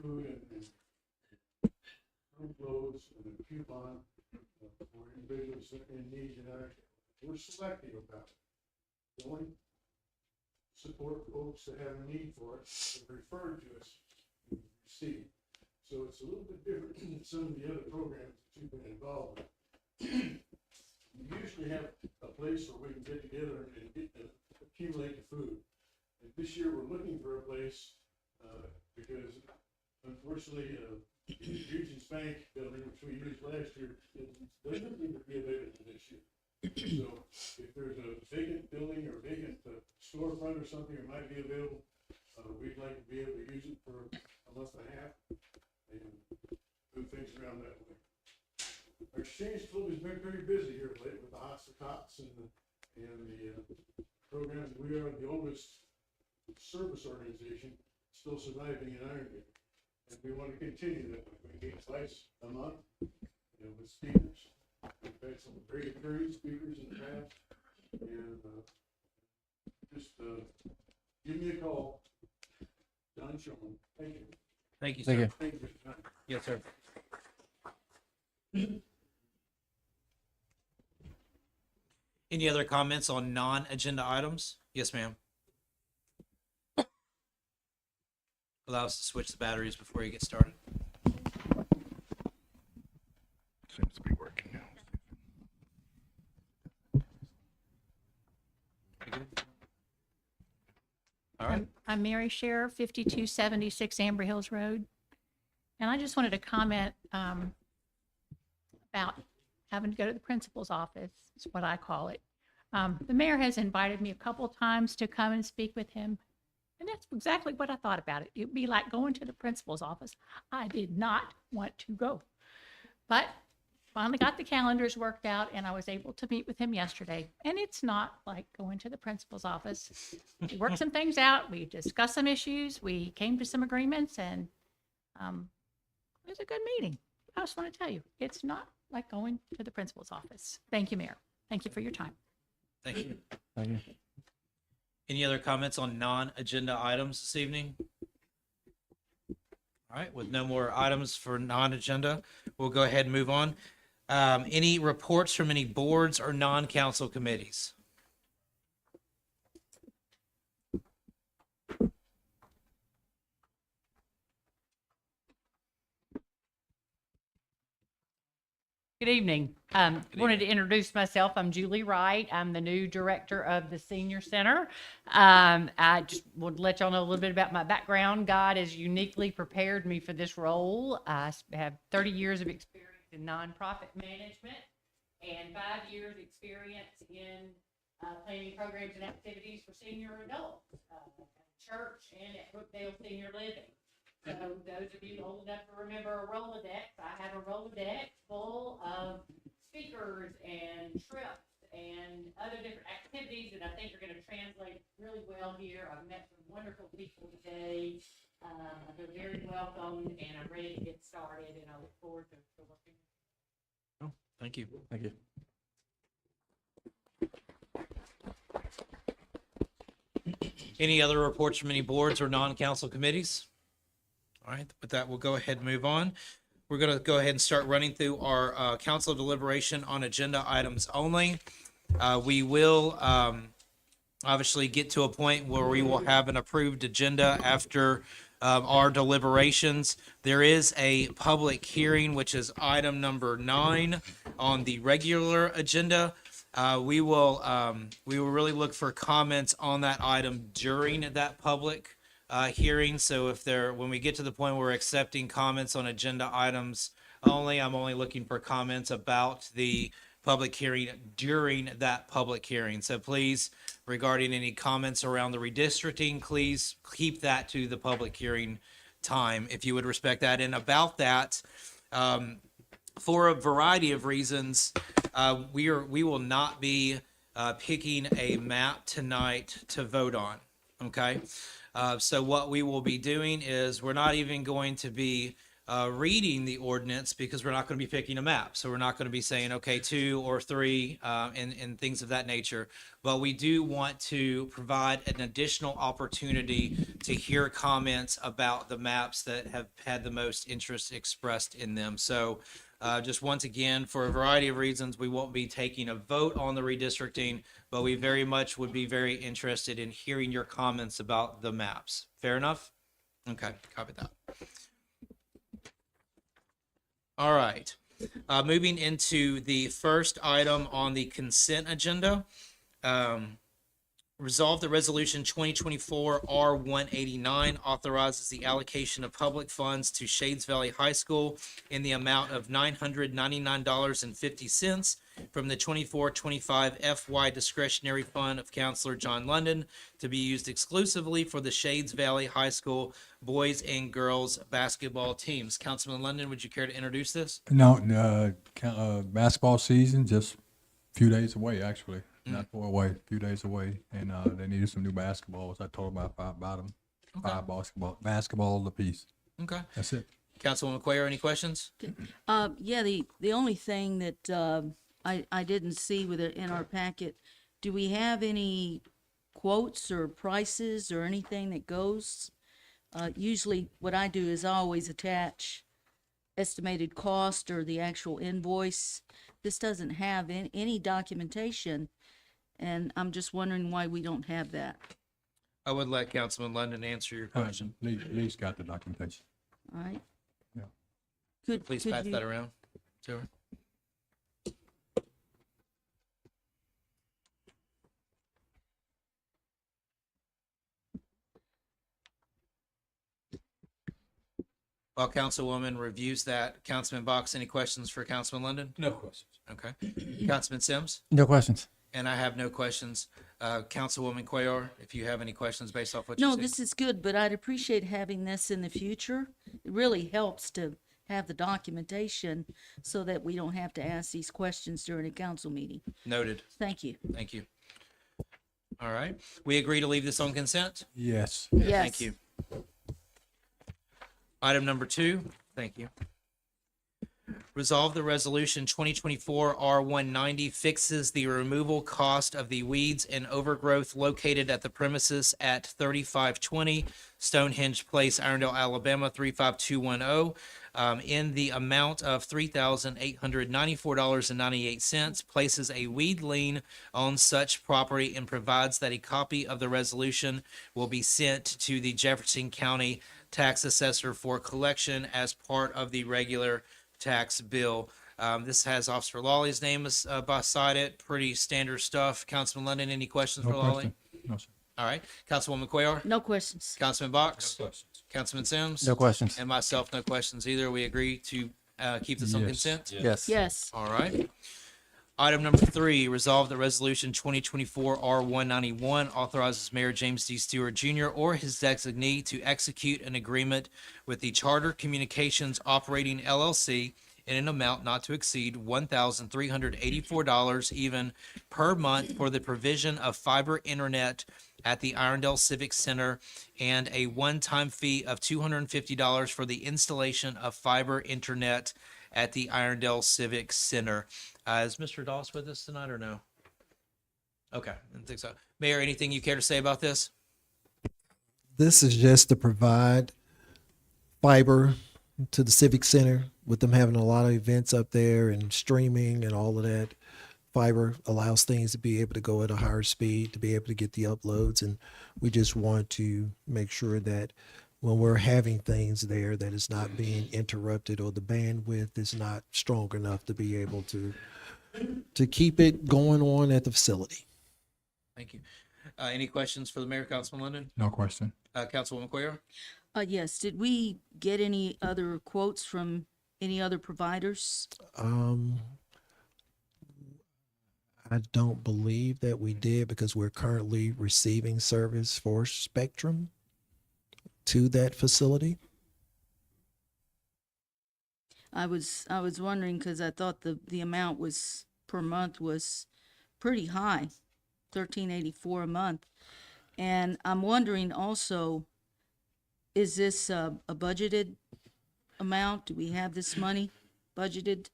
food and room clothes and a coupon for individuals in need in Ironville. We're selective about it. We only support folks that have a need for it, that refer to us and receive. So it's a little bit different than some of the other programs that you've been involved with. We usually have a place where we can get together and accumulate the food. And this year we're looking for a place because unfortunately Regents Bank building, which we used last year, doesn't seem to be available this year. So if there's a vacant building or vacant storefront or something that might be available, we'd like to be able to use it for a month and a half and move things around that way. Our exchange club has been pretty busy here lately with the Hots for Tots and the programs. We are the oldest service organization still surviving in Ironville, and we want to continue that. We meet twice a month, with speakers. We've had some very experienced speakers in the past, and just give me a call, John Shulman. Thank you. Thank you, Thank sir. you. Thank you, Mr. Hunt. Yes, sir. Any other comments on non-agenda items? Yes, ma'am. Allow us to switch the batteries before you get started. Seems to be working now. You good? All right. I'm Mary Scherer, 5276 Amber Hills Road. And I just wanted to comment about having to go to the principal's office, is what I call it. The mayor has invited me a couple times to come and speak with him. And that's exactly what I thought about it. It'd be like going to the principal's office. I did not want to go. But finally got the calendars worked out, and I was able to meet with him yesterday. And it's not like going to the principal's office. We worked some things out. We discussed some issues. We came to some agreements, and it was a good meeting. I just want to tell you, it's not like going to the principal's office. Thank you, Mayor. Thank you for your time. Thank you. Thank you. Any other comments on non-agenda items this evening? All right, with no more items for non-agenda, we'll go ahead and move on. Any reports from any boards or non-council committees? Good evening. Wanted to introduce myself. I'm Julie Wright. I'm the new director of the Senior Center. I just want to let y'all know a little bit about my background. God has uniquely prepared me for this role. I have 30 years of experience in nonprofit management and 5 years experience in planning programs and activities for senior adults, at church and at Brookdale Senior Living. So those of you old enough to remember a Rolodex, I have a Rolodex full of speakers and trips and other different activities that I think are going to translate really well here. I've met some wonderful people today. They're very welcome, and I'm ready to get started, and I look forward to working. Oh, thank you. Thank you. Any other reports from any boards or non-council committees? All right, with that, we'll go ahead and move on. We're going to go ahead and start running through our council deliberation on agenda items only. We will obviously get to a point where we will have an approved agenda after our deliberations. There is a public hearing, which is item number 9 on the regular agenda. We will really look for comments on that item during that public hearing. So when we get to the point where we're accepting comments on agenda items only, I'm only looking for comments about the public hearing during that public hearing. So please, regarding any comments around the redistricting, please keep that to the public hearing time, if you would respect that. And about that, for a variety of reasons, we will not be picking a map tonight to vote on. Okay. So what we will be doing is we're not even going to be reading the ordinance, because we're not going to be picking a map. So we're not going to be saying, okay, 2 or 3 and things of that nature. But we do want to provide an additional opportunity to hear comments about the maps that have had the most interest expressed in them. So just once again, for a variety of reasons, we won't be taking a vote on the redistricting, but we very much would be very interested in hearing your comments about the maps. Fair enough? Okay, copy that. All right. Moving into the first item on the consent agenda. Resolve the resolution 2024 R189 authorizes the allocation of public funds to Shades Valley High School in the amount of $999.50 from the 24-25 FY discretionary fund of Counselor John London to be used exclusively for the Shades Valley High School boys and girls basketball teams. Councilman London, would you care to introduce this? No, basketball season just a few days away, actually. Not far away, a few days away, and they needed some new basketballs. I told them about them. Okay. 5 basketballs apiece. Okay. That's it. Councilwoman Cuellar, any questions? Yeah, the only thing that I didn't see with it in our packet, do we have any quotes or prices or anything that goes? Usually what I do is I always attach estimated cost or the actual invoice. This doesn't have any documentation, and I'm just wondering why we don't have that. I would let Councilman London answer your question. Lee's got the documentation. All right? Yeah. Please could pass you- that around to her. While Councilwoman reviews that, Councilman Box, any questions for Councilman London? No questions. Okay. Councilman Sims? No questions. And I have no questions. Councilwoman Cuellar, if you have any questions based off what you No, said. this is good, but I'd appreciate having this in the future. It really helps to have the documentation so that we don't have to ask these questions during a council meeting. Noted. Thank you. Thank you. All right. We agree to leave this on consent? Yes. Yes. Thank you. Item number 2, thank you. Resolve the resolution 2024 R190 fixes the removal cost of the weeds and overgrowth located at the premises at 3520 Stonehenge Place, Irondale, Alabama 35210, in the amount of $3,894.98, places a weed lien on such property and provides that a copy of the resolution will be sent to the Jefferson County tax assessor for collection as part of the regular tax bill. This has Officer Lawley's name beside it. Pretty standard stuff. Councilman London, any questions No for Lawley? question. No, sir. All right. Councilwoman Cuellar? No questions. Councilman Box? Councilman Sims? No questions. And myself, no questions either. We agree to keep this on Yes. consent? Yes. Yes. All right. Item number 3, resolve that resolution 2024 R191 authorizes Mayor James D. Stewart Jr. or his designee to execute an agreement with the Charter Communications Operating LLC in an amount not to exceed $1,384 even per month for the provision of fiber internet at the Irondale Civic Center and a one-time fee of $250 for the installation of fiber internet at the Irondale Civic Center. Is Mr. Doss with us tonight or no? Okay, I didn't think so. Mayor, anything you care to say about this? This is just to provide fiber to the Civic Center with them having a lot of events up there and streaming and all of that. Fiber allows things to be able to go at a higher speed, to be able to get the uploads. And we just want to make sure that when we're having things there, that it's not being interrupted or the bandwidth is not strong enough to be able to keep it going on at the facility. Thank you. Any questions for the mayor, Councilman London? No question. Councilwoman Cuellar? Yes. Did we get any other quotes from any other providers? I don't believe that we did because we're currently receiving service for Spectrum to that facility. I was wondering because I thought the amount was per month was pretty high, $13.84 a month, and I'm wondering also, is this a budgeted amount? Do we have this money budgeted?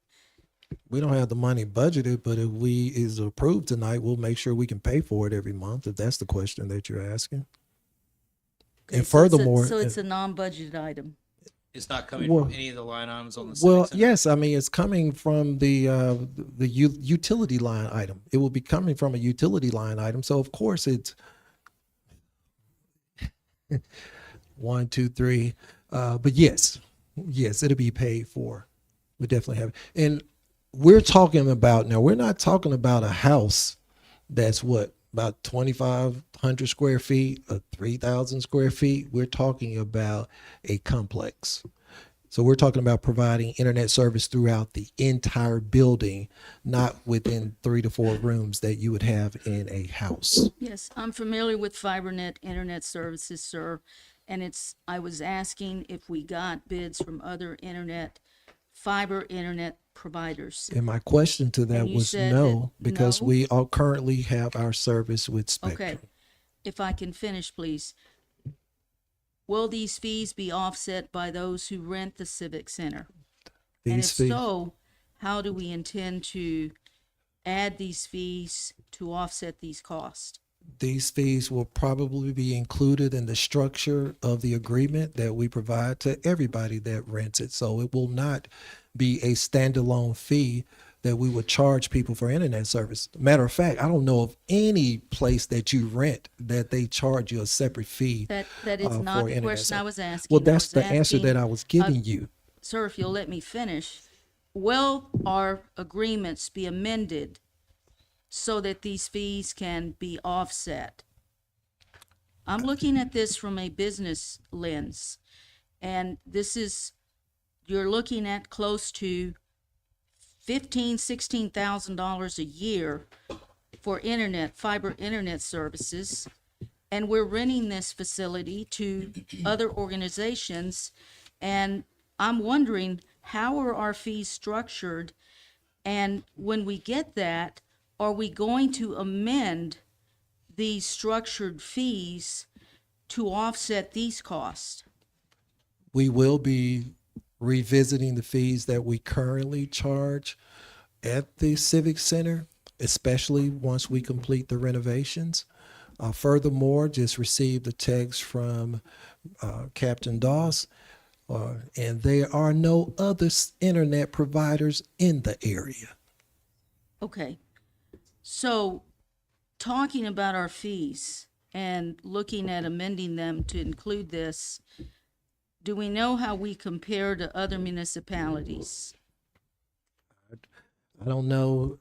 We don't have the money budgeted, but if we is approved tonight, we'll make sure we can pay for it every month, if that's the question that you're asking. Okay, And so it's a- furthermore, so it's a non-budgeted item. It's not coming Well- from any of the line items on the well, civic center? yes, I mean, it's coming from the utility line item. It will be coming from a utility line item. So of course it's 1, 2, 3. But yes, it'll be paid for. We definitely have it. And we're talking about, now we're not talking about a house that's about 2,500 square feet or 3,000 square feet. We're talking about a complex. So we're talking about providing internet service throughout the entire building, not within 3 to 4 rooms that you would have in a house. Yes, I'm familiar with FiberNet internet services, sir. And I was asking if we got bids from other fiber internet providers. And my question to that And you was said no, that because no? we all currently have our service with Spectrum. Okay, if I can finish, please. Will these fees be offset by those who rent the Civic Center? And if These fees, so, how do we intend to add these fees to offset these costs? these fees will probably be included in the structure of the agreement that we provide to everybody that rents it. So it will not be a standalone fee that we would charge people for internet service. Matter of fact, I don't know of any place that you rent that they charge you a separate fee. That is for not the internet question I service. was asking. Well, I that's was the answer that asking, I was giving you. Sir, if you'll let me finish, will our agreements be amended so that these fees can be offset? I'm looking at this from a business lens, and you're looking at close to $16,000 a year for fiber internet services, and we're renting this facility to other organizations, and I'm wondering, how are our fees structured? And when we get that, are we going to amend these structured fees to offset these costs? We will be revisiting the fees that we currently charge at the Civic Center, especially once we complete the renovations. Furthermore, just received a text from Captain Doss, and there are no other internet providers in the area. Okay. So, talking about our fees and looking at amending them to include this, do we know how we compare to other municipalities? I don't know.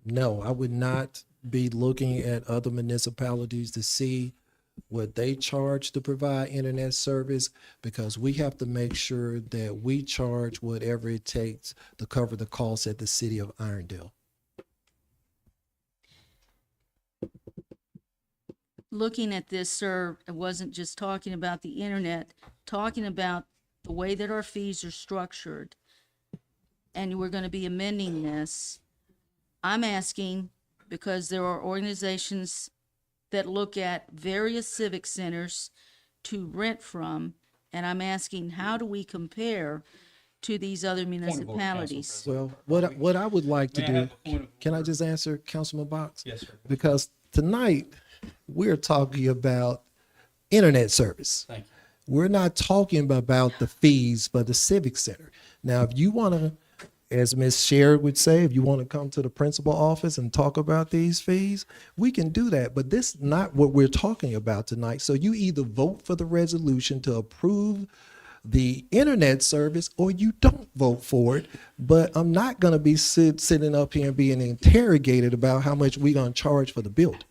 No, I would not be looking at other municipalities to see what they charge to provide internet service, because we have to make sure that we charge whatever it takes to cover the costs at the city of Irondale. Looking at this, sir, I wasn't just talking about the internet, talking about the way that our fees are structured. And we're going to be amending this. I'm asking because there are organizations that look at various civic centers to rent from, and I'm asking, how do we compare to these other Point of order, Council municipalities? President. Well, what I would like to May I have do, a point of can I order? just answer Councilman Box? Yes, sir. Because tonight, we're talking about internet service. Thank you. We're not talking about the fees for the Civic Center. Now, if you want to, as Ms. Sherrod would say, if you want to come to the principal office and talk about these fees, we can do that. But this is not what we're talking about tonight. So you either vote for the resolution to approve the internet service or you don't vote for it. But I'm not going to be sitting up here and being interrogated about how much we're going to charge for the building.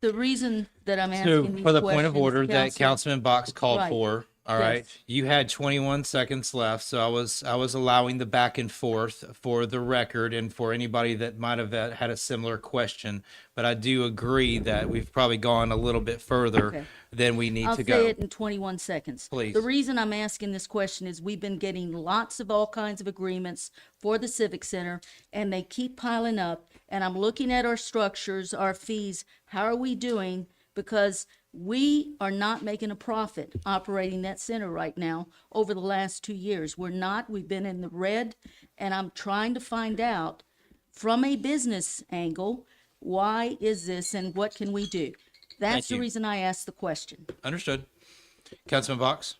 The reason that I'm So asking these for the point of questions, order that Council- Councilman Box called Right. for, all right, Yes. you had 21 seconds left, so I was allowing the back and forth for the record and for anybody that might have had a similar question. But I do agree that we've probably gone a little bit further Okay. than we need I'll to say go. it in 21 seconds. Please. The reason I'm asking this question is we've been getting lots of all kinds of agreements for the Civic Center, and they keep piling up. And I'm looking at our structures, our fees. How are we doing? Because we are not making a profit operating that center right now over the last 2 years. We're not. We've been in the red, and I'm trying to find out from a business angle, why is this and what can we do? That's Thank the you. reason I asked the question. Understood. Councilman Box?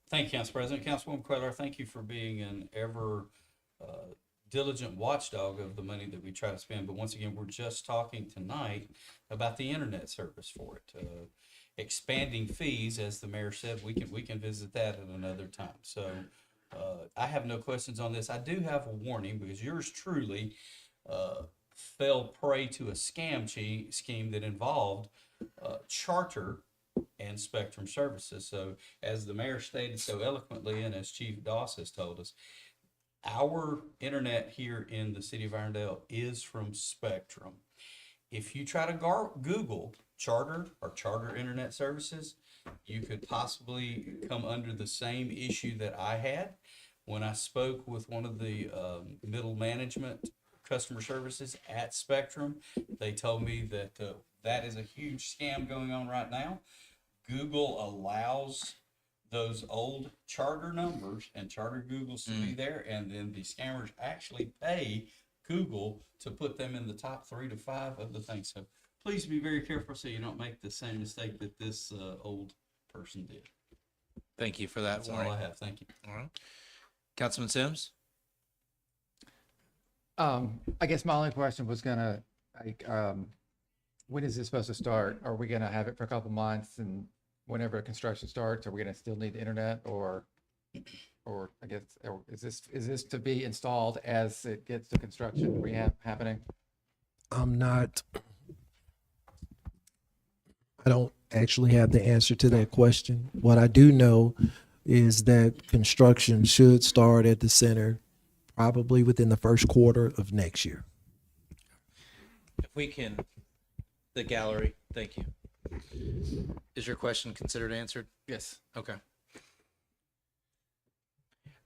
Thank you, Council President. Councilwoman Queller, thank you for being an ever diligent watchdog of the money that we try to spend. But once again, we're just talking tonight about the internet service for it. Expanding fees, as the mayor said, we can visit that at another time. So I have no questions on this. I do have a warning because yours truly fell prey to a scam scheme that involved Charter and Spectrum Services. So as the mayor stated so eloquently, and as Chief Doss has told us, our internet here in the city of Irondale is from Spectrum. If you try to Google Charter or Charter Internet Services, you could possibly come under the same issue that I had when I spoke with one of the middle management customer services at Spectrum. They told me that that is a huge scam going on right now. Google allows those old Charter numbers and Charter Googles to be there, and then the scammers actually pay Google to put them in the top 3 to 5 of the things. So please be very careful so you don't make the same mistake that this old person did. Thank you for that That's all warning. I have. Thank you. All right. Councilman Sims? I guess my only question was gonna, like, when is this supposed to start? Are we gonna have it for a couple months, and whenever construction starts, are we gonna still need the internet, or I guess, or is this to be installed as it gets to construction happening? I don't actually have the answer to that question. What I do know is that construction should start at the center probably within the first quarter of next year. If we can, the gallery, thank you. Is your question considered answered? Yes. Okay.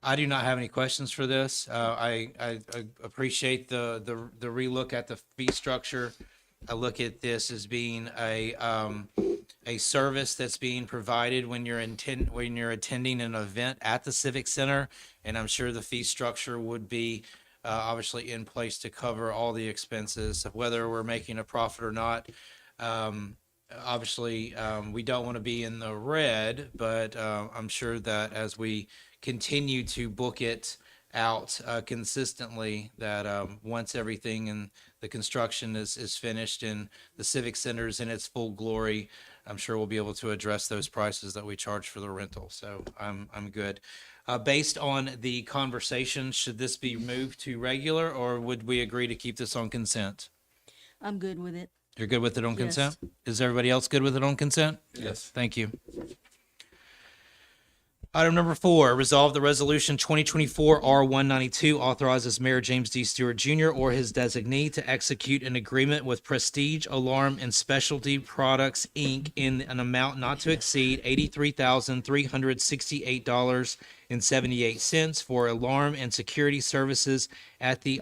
I do not have any questions for this. I appreciate the relook at the fee structure. I look at this as being a service that's being provided when you're attending an event at the Civic Center, and I'm sure the fee structure would be obviously in place to cover all the expenses, whether we're making a profit or not. Um, Obviously, we don't want to be in the red, but I'm sure that as we continue to book it out consistently, that once everything in the construction is finished and the Civic Center is in its full glory, I'm sure we'll be able to address those prices that we charge for the rental. So I'm good. Based on the conversation, should this be moved to regular, or would we agree to keep this on consent? I'm good with it. You're good with it on Yes. consent? Is everybody else good with it on consent? Yes. Thank you. Item number 4, resolve the resolution 2024 R192 authorizes Mayor James D. Stewart Jr. or his designee to execute an agreement with Prestige Alarm and Specialty Products, Inc. in an amount not to exceed $83,368.78 for alarm and security services at the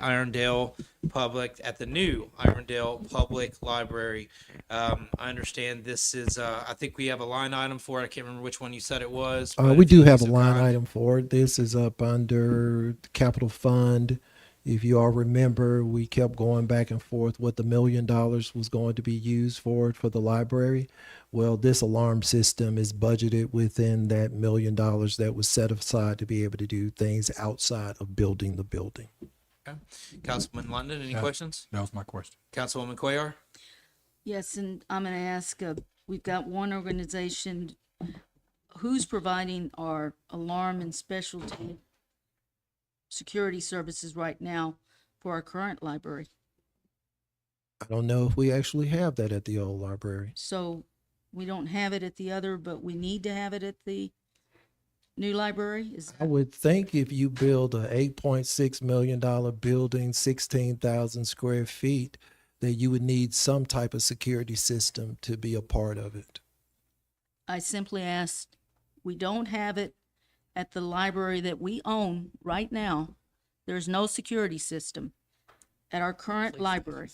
new Irondale Public Library. I understand this is, I think we have a line item for it. I can't remember which one you said it was. but We if you do could be have a so line kind. item for it. This is up under the capital fund. If you all remember, we kept going back and forth what the $1 million was going to be used for the library. Well, this alarm system is budgeted within that $1 million that was set aside to be able to do things outside of building the building. Okay. Councilman London, any Yeah. questions? That was my question. Councilwoman Cuellar? Yes, and I'm going to ask, we've got one organization, who's providing our alarm and specialty security services right now for our current library? I don't know if we actually have that at the old library. So we don't have it at the other, but we need to have it at the new library? Is I would think if you build a $8.6 million building, 16,000 square feet, that you would need some type of security system to be a part of it. I simply asked, we don't have it at the library that we own right now. There's no security system at our current library.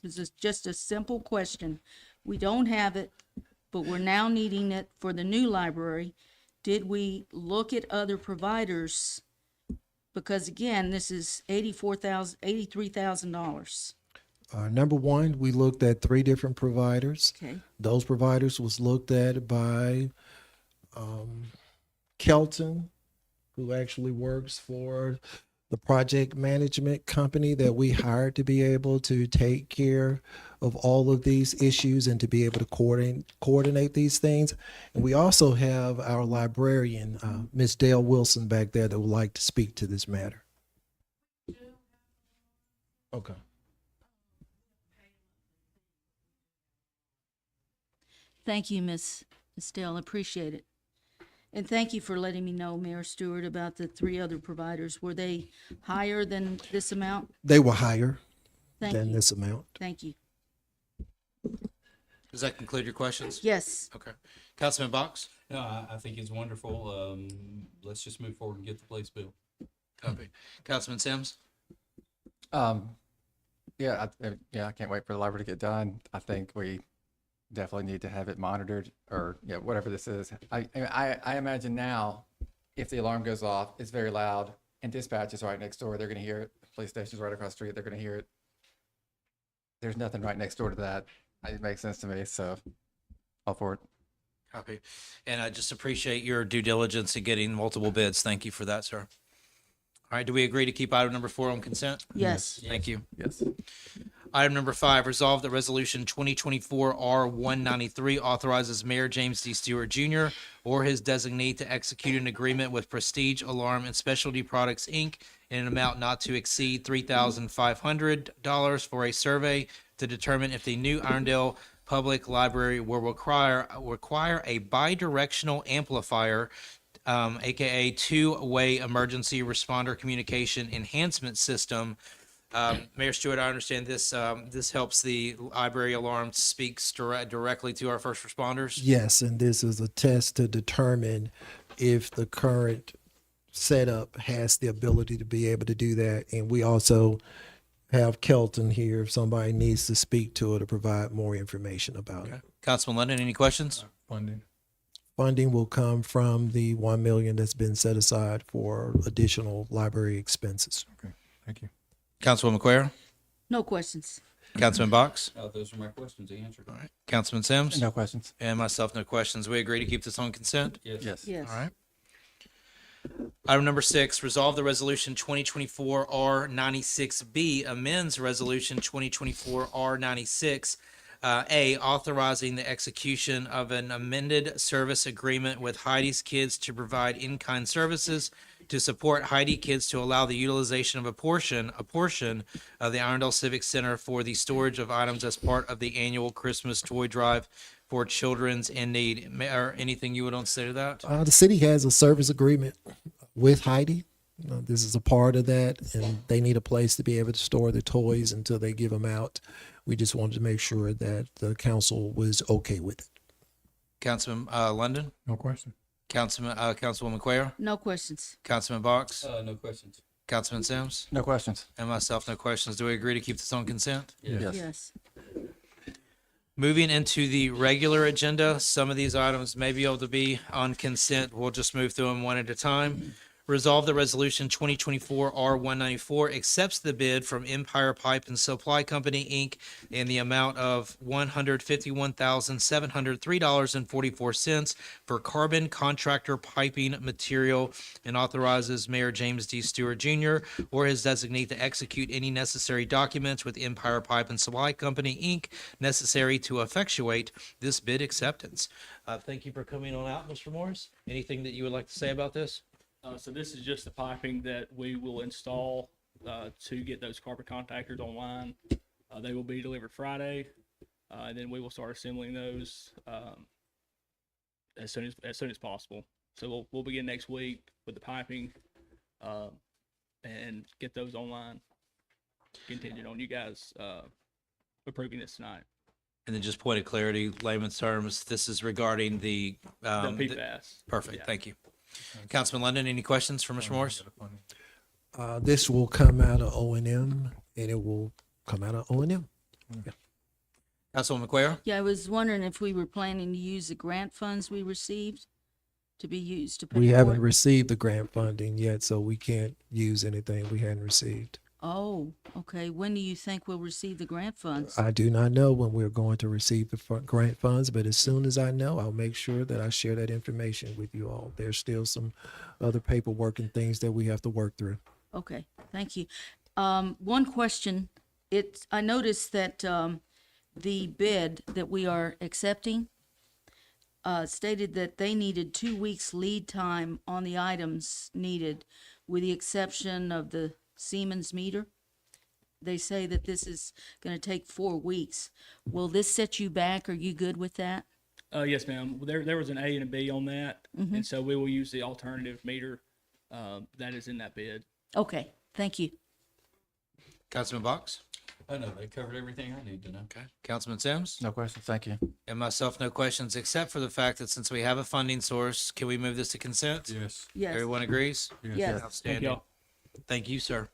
This is just a simple question. We don't have it, but we're now needing it for the new library. Did we look at other providers? Because again, this is $83,000. Number one, we looked at 3 different providers. Okay, Those providers was looked at by Kelton, who actually works for the project management company that we hired to be able to take care of all of these issues and to be able to coordinate these things. And we also have our librarian, Miss Dale Wilson, back there that would like to speak to this matter. Okay. thank you, Miss Dale, appreciate it. And thank you for letting me know, Mayor Stewart, about the 3 other providers. Were they higher than this amount? They were higher Thank than you, this amount. thank you. Does that conclude your questions? Yes, Okay. Councilman Box? No, I think it's wonderful. Let's just move forward and get the place built. Copy. Councilman Sims? Yeah, I can't wait for the library to get done. I think we definitely need to have it monitored, or whatever this is. I imagine now, if the alarm goes off, it's very loud, and dispatch is right next door. They're going to hear it. The police station's right across the street. They're going to hear it. There's nothing right next door to that. It makes sense to me. So, all for it. Copy. And I just appreciate your due diligence in getting multiple bids. Thank you for that, sir. All right, do we agree to keep item number 4 on consent? yes. Thank you. Yes. Item number 5, resolve that resolution 2024 R193 authorizes Mayor James D. Stewart Jr. or his designee to execute an agreement with Prestige Alarm and Specialty Products, Inc. in an amount not to exceed $3,500 for a survey to determine if the new Irondale Public Library will require a bi-directional amplifier, aka two-way emergency responder communication enhancement system. Mayor Stewart, I understand this helps the library alarm speaks directly to our first responders. Yes, and this is a test to determine if the current setup has the ability to be able to do that. And we also have Kelton here if somebody needs to speak to it or provide more information about it. Councilman London, any questions? Funding. Funding will come from the 1 million that's been set aside for additional library expenses. Okay, thank you. Councilwoman McQuarrie? No questions. Councilman Box? Those are my questions answered. All right. Councilman Sims? No questions. And myself, no questions. We agree to keep this on consent? Yes. Yes. Yes. All right. Item number 6, resolve the resolution 2024-R96B amends resolution 2024-R96. A, authorizing the execution of an amended service agreement with Heidi's Kids to provide in-kind services to support Heidi Kids to allow the utilization of a portion of the Irondale Civic Center for the storage of items as part of the annual Christmas toy drive for children's in need. Or anything you would want to say to that? The city has a service agreement with Heidi. This is a part of that, and they need a place to be able to store the toys until they give them out. We just wanted to make sure that the council was okay with it. Councilman London? No question. Councilwoman McQuarrie? No questions. Councilman Box? No questions. Councilman Sims? No questions. And myself, no questions. Do we agree to keep this on consent? Yes. Yes. Moving into the regular agenda, some of these items may be able to be on consent. We'll just move through them one at a time. Resolve the resolution 2024-R194 accepts the bid from Empire Pipe and Supply Company, Inc. in the amount of $151,703.44 for carbon contractor piping material and authorizes Mayor James D. Stewart Jr. or his designee to execute any necessary documents with Empire Pipe and Supply Company, Inc. necessary to effectuate this bid acceptance. Thank you for coming on out, Mr. Morris. Anything that you would like to say about this? So this is just the piping that we will install to get those carbon contactors online. They will be delivered Friday, and then we will start assembling those as soon as possible. So we'll begin next week with the piping and get those online, contingent on you guys approving this tonight. And then just point of clarity, layman's terms, this is regarding the PFAS. Perfect, Yeah. thank you. Councilman London, any questions for Mr. Morris? This will come out of O&M, and it will come out of O&M. Councilwoman McQuarrie? Yeah, I was wondering if we were planning to use the grant funds we received to be used to pay We for haven't it. received the grant funding yet, so we can't use anything we hadn't received. Oh, okay. When do you think we'll receive the grant funds? I do not know when we're going to receive the grant funds, but as soon as I know, I'll make sure that I share that information with you all. There's still some other paperwork and things that we have to work through. Okay, thank you. One question, I noticed that the bid that we are accepting stated that they needed 2 weeks lead time on the items needed, with the exception of the Siemens meter. They say that this is going to take 4 weeks. Will this set you back? Are you good with that? Yes, ma'am. There was an A and a B on that, and so we will use the alternative meter that is in that bid. Okay, thank you. Councilman Box? I know they covered everything I need to know. Okay. Councilman Sims? No questions. Thank you. And myself, no questions, except for the fact that since we have a funding source, can we move this to consent? Yes. Yes. Everyone agrees? Yes. Thank Outstanding. y'all. Thank you, sir.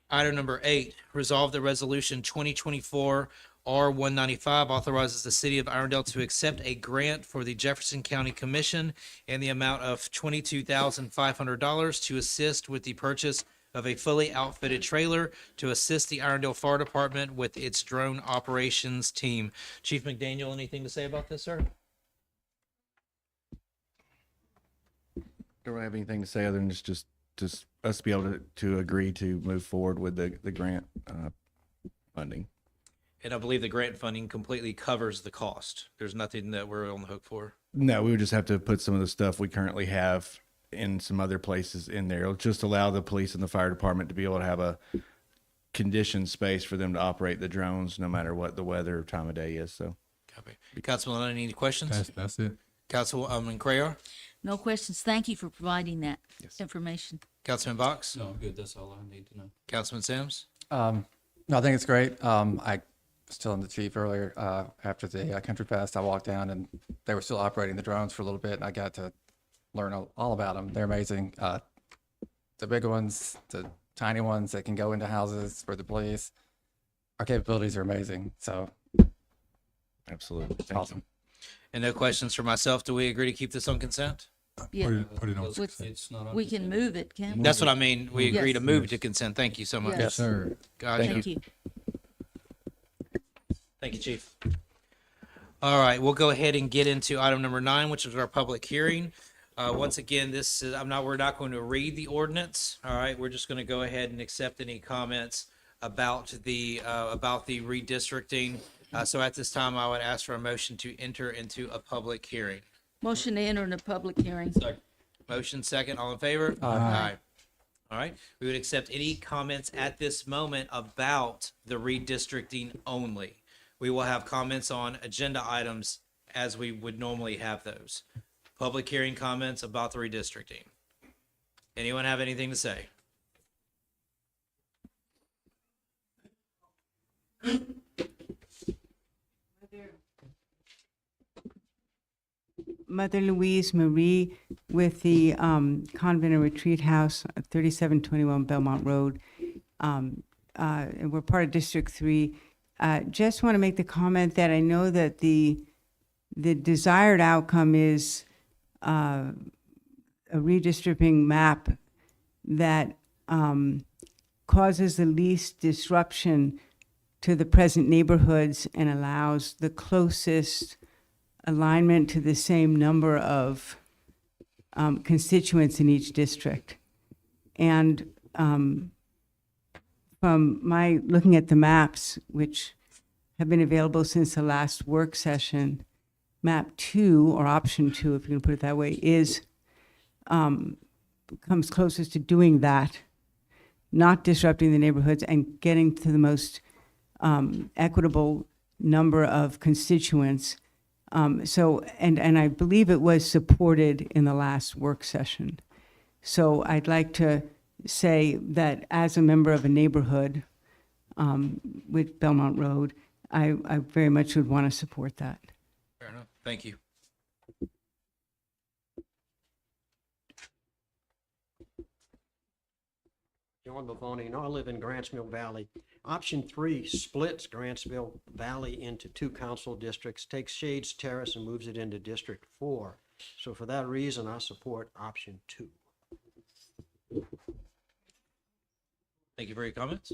Item number 8, resolve the resolution 2024-R195 authorizes the city of Irondale to accept a grant for the Jefferson County Commission in the amount of $22,500 to assist with the purchase of a fully outfitted trailer to assist the Irondale Fire Department with its drone operations team. Chief McDaniel, anything to say about this, sir? Don't really have anything to say other than just us be able to agree to move forward with the grant funding. And I believe the grant funding completely covers the cost. There's nothing that we're on the hook for. No, we would just have to put some of the stuff we currently have in some other places in there. It'll just allow the police and the fire department to be able to have a conditioned space for them to operate the drones no matter what the weather or time of day is. So, Copy. Councilman Lennon, any questions? That's it. Councilwoman Crayor? No questions. Thank you for providing that information. Councilman Box? No, I'm good. That's all I need to know. Councilman Sims? No, I think it's great. I was telling the chief earlier, after the Country Fest, I walked down and they were still operating the drones for a little bit, and I got to learn all about them. They're amazing. the big ones, the tiny ones that can go into houses for the police. Our capabilities are amazing. So Absolutely. it's Thank you. awesome. And no questions for myself. Do we agree to keep this on consent? Yeah, Put it on With- consent. It's not on we can consent. move it, can't we? That's what I mean. We agree to Yes. move it to consent. Thank you so much. Yes. Yes. Sir. Gotcha. Thank you. Thank you, Chief. All right, we'll go ahead and get into item number 9, which is our public hearing. Once again, this is, we're not going to read the ordinance. All right, we're just going to go ahead and accept any comments about the redistricting. So at this time, I would ask for a motion to enter into a public hearing. Motion to enter in a public hearing. Motion second, all in favor? Aye. All right, we would accept any comments at this moment about the redistricting only. We will have comments on agenda items as we would normally have those. Public hearing comments about the redistricting. Anyone have anything to say? Mother Louise Marie with the Convent and Retreat House, 3721 Belmont Road. And we're part of District 3. Just want to make the comment that I know that the desired outcome is a redistricting map that causes the least disruption to the present neighborhoods and allows the closest alignment to the same number of constituents in each district. And from my looking at the maps, which have been available since the last work session, map 2, or option 2, if you can put it that way, is comes closest to doing that, not disrupting the neighborhoods and getting to the most equitable number of constituents. So I believe it was supported in the last work session. So I'd like to say that as a member of a neighborhood with Belmont Road, I very much would want to support that. Fair enough. Thank you. John Bavoni, and I live in Grantsville Valley. Option 3 splits Grantsville Valley into 2 council districts, takes Shades Terrace and moves it into District 4. So for that reason, I support option 2. Thank you for your comments.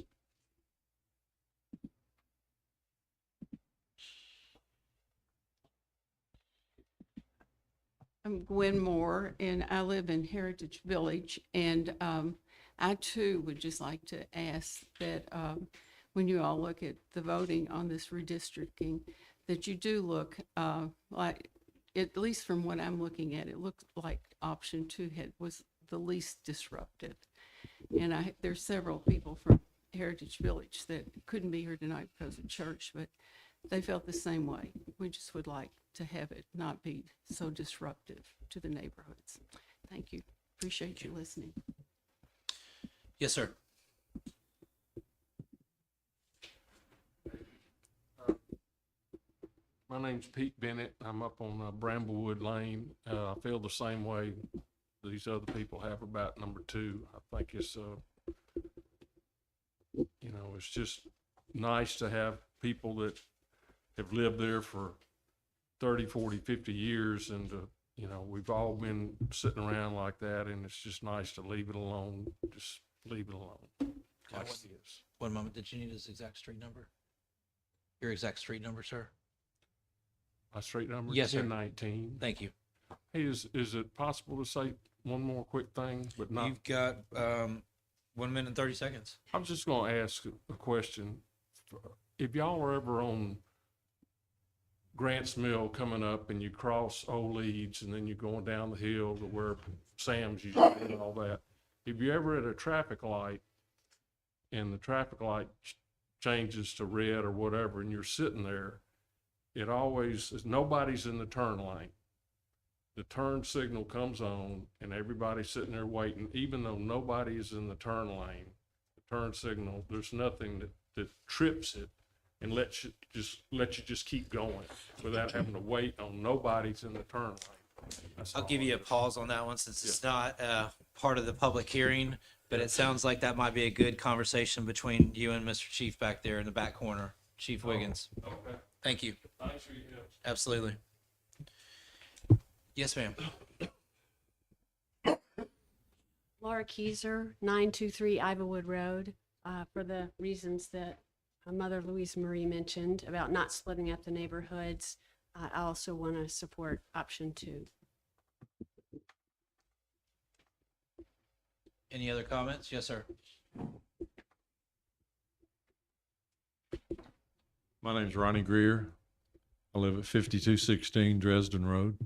I'm Gwen Moore, and I live in Heritage Village. And I too would just like to ask that when you all look at the voting on this redistricting, that you do look like, at least from what I'm looking at, it looked like option 2 was the least disruptive. And there's several people from Heritage Village that couldn't be here tonight because of church, but they felt the same way. We just would like to have it not be so disruptive to the neighborhoods. Thank you. Appreciate you listening. Yes, sir. My name's Pete Bennett. I'm up on Bramblewood Lane. I feel the same way these other people have about number 2. I think it's, it's just nice to have people that have lived there for 30, 40, 50 years. And, we've all been sitting around like that, and it's just nice to leave it alone. Just leave it alone. Like it is. One moment. Did you need his exact street number? Your exact street number, sir? My street number? Yes, sir. 1019. Thank you. Hey, is it possible to say one more quick thing, but not? You've got 1 minute and 30 seconds. I was just going to ask a question. If y'all were ever on Grants Mill coming up and you cross Old Leeds and then you're going down the hill to where Sam's used to be and all that, if you're ever at a traffic light and the traffic light changes to red or whatever and you're sitting there, it always, nobody's in the turn lane. The turn signal comes on and everybody's sitting there waiting, even though nobody is in the turn lane. The turn signal, there's nothing that trips it and lets you just keep going without having to wait on nobody's in the turn lane. I'll give you a pause on that one since it's not part of the public hearing, but it sounds like that might be a good conversation between you and Mr. Chief back there in the back corner, Chief Wiggins. Okay. Thank you. Thanks for your help. Absolutely. Yes, ma'am. Laura Keyser, 923 Ivywood Road, for the reasons that Mother Louise Marie mentioned about not splitting up the neighborhoods. I also want to support option 2. Any other comments? Yes, sir. My name's Ronnie Greer. I live at 5216 Dresden Road.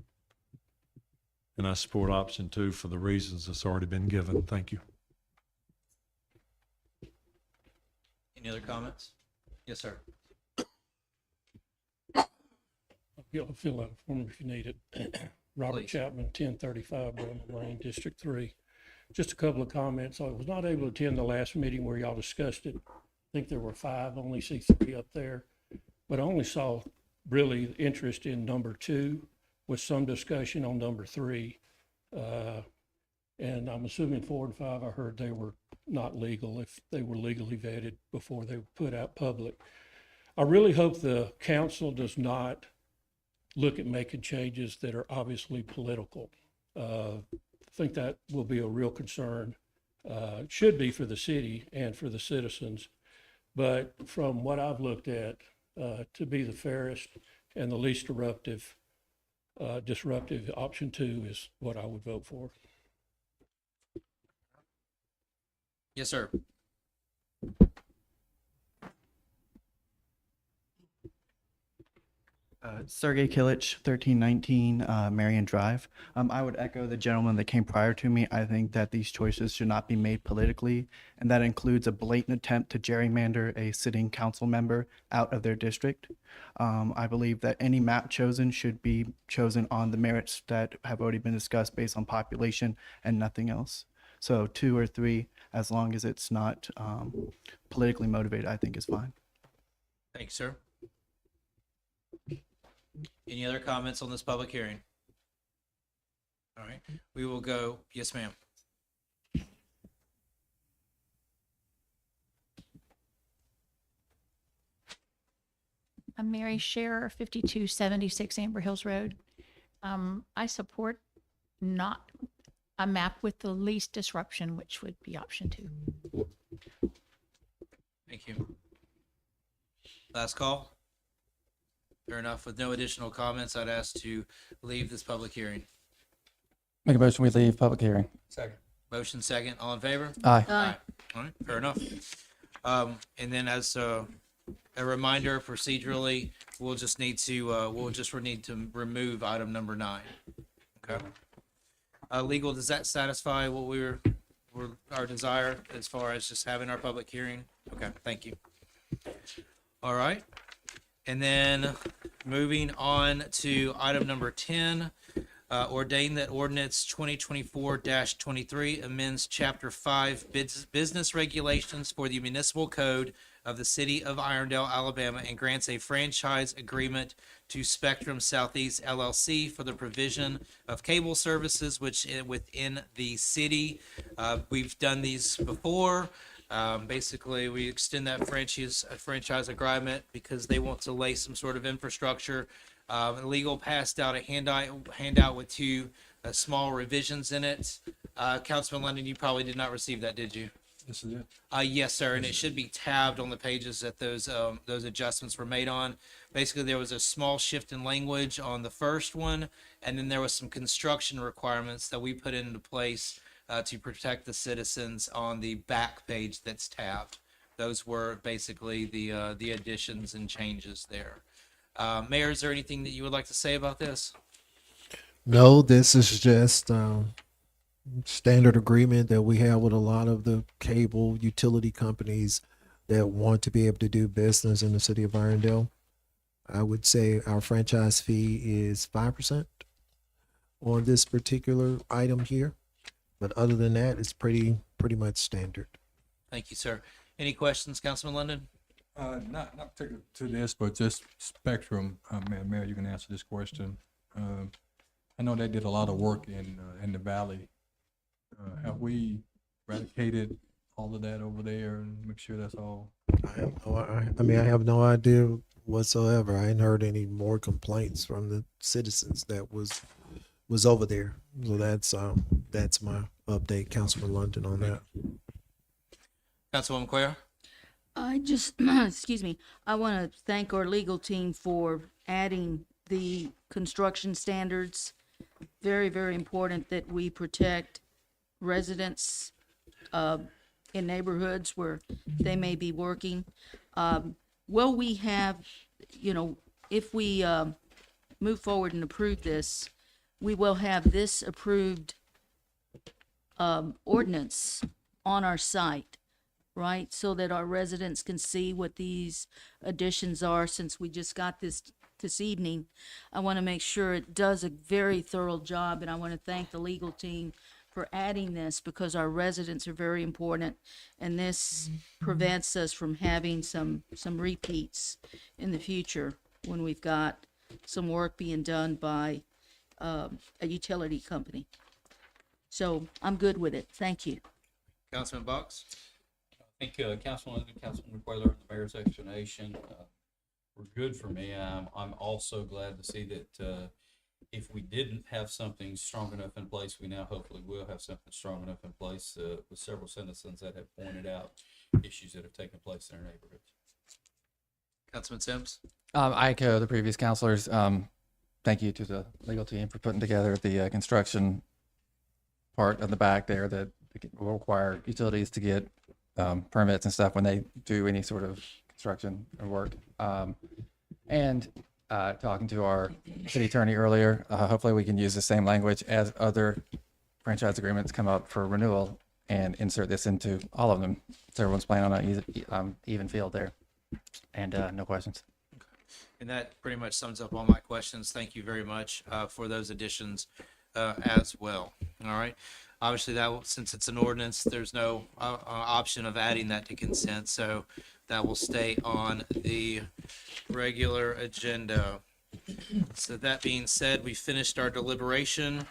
And I support option 2 for the reasons that's already been given. Thank you. Any other comments? Yes, sir. I'll fill out a form if you need it. Robert Please. Chapman, 1035 Bowman Lane, District 3. Just a couple of comments. I was not able to attend the last meeting where y'all discussed it. I think there were 5, only see 3 up there. But I only saw really interest in number 2 with some discussion on number 3. And I'm assuming 4 and 5, I heard they were not legal if they were legally vetted before they were put out public. I really hope the council does not look at making changes that are obviously political. I think that will be a real concern. It should be for the city and for the citizens. But from what I've looked at, to be the fairest and the least disruptive, option 2 is what I would vote for. Yes, sir. Sergey Kilich, 1319 Marion Drive. I would echo the gentleman that came prior to me. I think that these choices should not be made politically, and that includes a blatant attempt to gerrymander a sitting council member out of their district. I believe that any map chosen should be chosen on the merits that have already been discussed based on population and nothing else. So 2 or 3, as long as it's not politically motivated, I think is fine. Thanks, sir. Any other comments on this public hearing? All right, we will go. Yes, ma'am. I'm Mary Scherer, 5276 Amber Hills Road. I support not a map with the least disruption, which would be option 2. Thank you. Last call. Fair enough. With no additional comments, I'd ask to leave this public hearing. Make a motion, we leave public hearing. Second. Motion second. All in favor? Aye. All right. Fair enough. And then as a reminder, procedurally, we'll just need to remove item number 9. Okay. Legal, does that satisfy what were our desire as far as just having our public hearing? Okay. Thank you. All right. And then moving on to item number 10, ordain that ordinance 2024-23 amends Chapter 5 Business Regulations for the Municipal Code of the City of Irondale, Alabama, and grants a franchise agreement to Spectrum Southeast LLC for the provision of cable services within the city. We've done these before. Basically, we extend that franchise agreement because they want to lay some sort of infrastructure. Legal passed out a handout with 2 small revisions in it. Councilman London, you probably did not receive that, did you? This is it. Yes, sir, and it should be tabbed on the pages that those adjustments were made on. Basically, there was a small shift in language on the first one, and then there was some construction requirements that we put into place to protect the citizens on the back page that's tabbed. Those were basically the additions and changes there. Mayor, is there anything that you would like to say about this? No, this is just standard agreement that we have with a lot of the cable utility companies that want to be able to do business in the city of Irondale. I would say our franchise fee is 5% on this particular item here. But other than that, it's pretty much standard. Thank you, sir. Any questions, Councilman London? Not particular to this, but just Spectrum. Mayor, you can answer this question. I know they did a lot of work in the valley. Have we eradicated all of that over there and make sure that's all? I have no idea whatsoever. I ain't heard any more complaints from the citizens that was over there. So that's my update, Councilman London, on that. Councilwoman Cuellar? I just, excuse me, I want to thank our legal team for adding the construction standards. Very, very important that we protect residents in neighborhoods where they may be working. Will we have, if we move forward and approve this, we will have this approved ordinance on our site, right? So that our residents can see what these additions are. Since we just got this evening, I want to make sure it does a very thorough job, and I want to thank the legal team for adding this because our residents are very important, and this prevents us from having some repeats in the future when we've got some work being done by a utility company. So I'm good with it. Thank you. Councilman Box? I think Councilman Cuellar and the mayor's explanation were good for me. I'm also glad to see that if we didn't have something strong enough in place, we now hopefully will have something strong enough in place with several citizens that have pointed out issues that have taken place in our neighborhoods. Councilman Sims? I echo the previous counselors. Thank you to the legal team for putting together the construction part of the back there that will require utilities to get permits and stuff when they do any sort of construction or work. And talking to our city attorney earlier, hopefully we can use the same language as other franchise agreements come up for renewal and insert this into all of them. So everyone's playing on an even field there. And no questions. And that pretty much sums up all my questions. Thank you very much for those additions as well. All right. Obviously, since it's an ordinance, there's no option of adding that to consent, so that will stay on the regular agenda. So that being said, we finished our deliberation.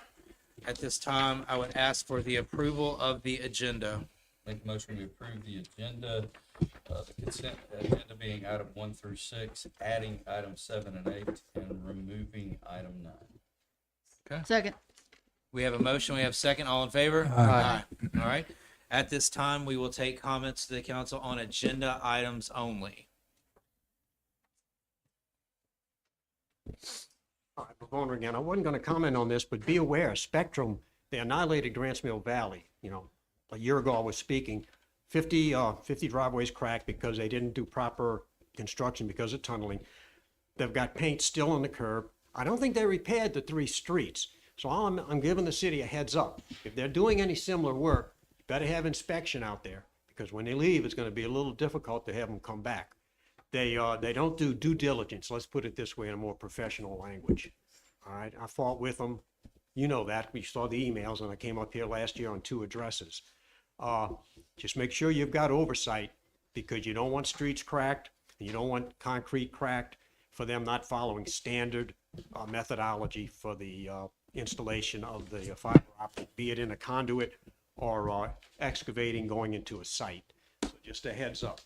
At this time, I would ask for the approval of the agenda. Make a motion to approve the agenda, the consent agenda being item 1 through 6, adding items 7 and 8, and removing item 9. Okay. Second. We have a motion. We have a second. All in favor? Aye. All right. At this time, we will take comments to the council on agenda items only. All right, Bavona again. I wasn't going to comment on this, but be aware, Spectrum, they annihilated Grants Mill Valley. A year ago I was speaking, 50 driveways cracked because they didn't do proper construction because of tunneling. They've got paint still on the curb. I don't think they repaired the 3 streets. So I'm giving the city a heads up. If they're doing any similar work, you better have inspection out there, because when they leave, it's going to be a little difficult to have them come back. They don't do due diligence. Let's put it this way in a more professional language. All right, I fought with them. You know that. We saw the emails, and I came up here last year on 2 addresses. Just make sure you've got oversight, because you don't want streets cracked, and you don't want concrete cracked for them not following standard methodology for the installation of the fiber optic, be it in a conduit or excavating going into a site. So just a heads up.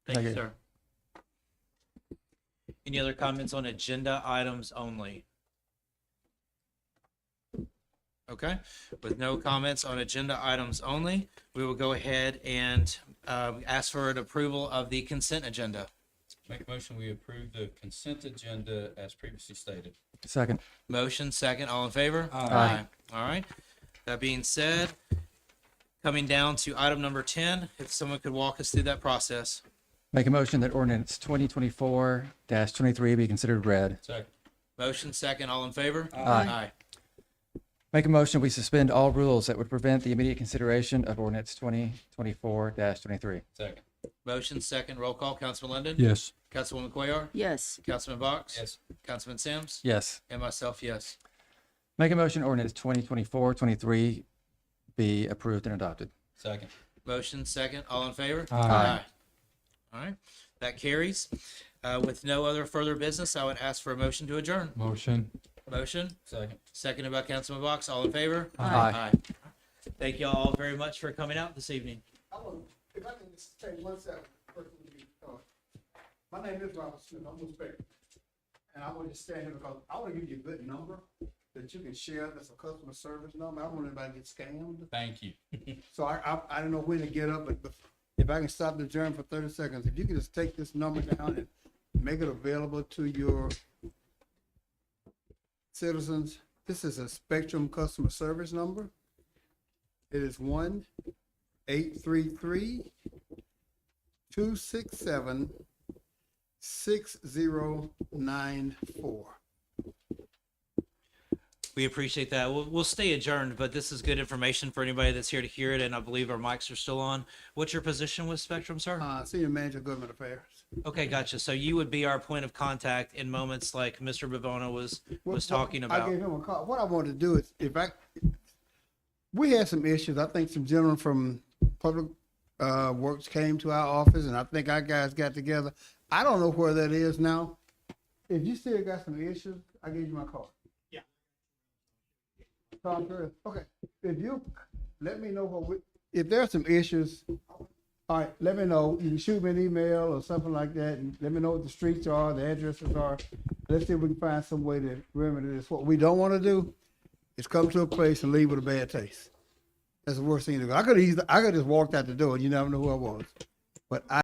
Thank you, sir. Any other comments on agenda items only? Okay, with no comments on agenda items only, we will go ahead and ask for an approval of the consent agenda. Make a motion, we approve the consent agenda as previously stated. Second. Motion, second, all in favor? Aye. All right. That being said, coming down to item number 10, if someone could walk us through that process. Make a motion that ordinance 2024-23 be considered read. Second. Motion, second, all in favor? Aye. Make a motion we suspend all rules that would prevent the immediate consideration of ordinance 2024-23. Second. Motion, second, roll call. Councilman Linden? Yes. Councilwoman Cuellar? Yes. Councilman Box? Yes. Councilman Sims? Yes. And myself, yes. Make a motion ordinance 2024-23 be approved and adopted. Second. Motion, second, all in favor? Aye. All right, that carries. With no other further business, I would ask for a motion to adjourn. Motion. Motion? Seconded by Councilman Box. All in favor? Aye. Thank you all very much for coming out this evening. If I can just take 1 second, my name is Robert Smith, I'm with Spectrum. And I want to stand here because I want to give you a good number that you can share, that's a customer service number. I don't want anybody to get scammed. Thank you. So I don't know when to get up, but if I can stop the adjourn for 30 seconds, if you can just take this number down and make it available to your citizens. This is a Spectrum customer service number. It is 1-833-267-6094. We appreciate that. We'll stay adjourned, but this is good information for anybody that's here to hear it, and I believe our mics are still on. What's your position with Spectrum, sir? Senior Manager of Government Affairs. Okay, gotcha. So you would be our point of contact in moments like Mr. Bavona was talking I about. gave him a call. What I want to do is, we had some issues. I think some gentlemen from Public Works came to our office, and I think our guys got together. I don't know where that is now. If you still got some issues, I gave you my card. Yeah. Tom Curry. Okay. If you let me know if there's some issues, all right, let me know. You can shoot me an email or something like that, and let me know what the streets are, the addresses are. Let's see if we can find some way to remedy this. What we don't want to do is come to a place and leave with a bad taste. That's the worst thing to do. I could have just walked out the door and you never know who I was. But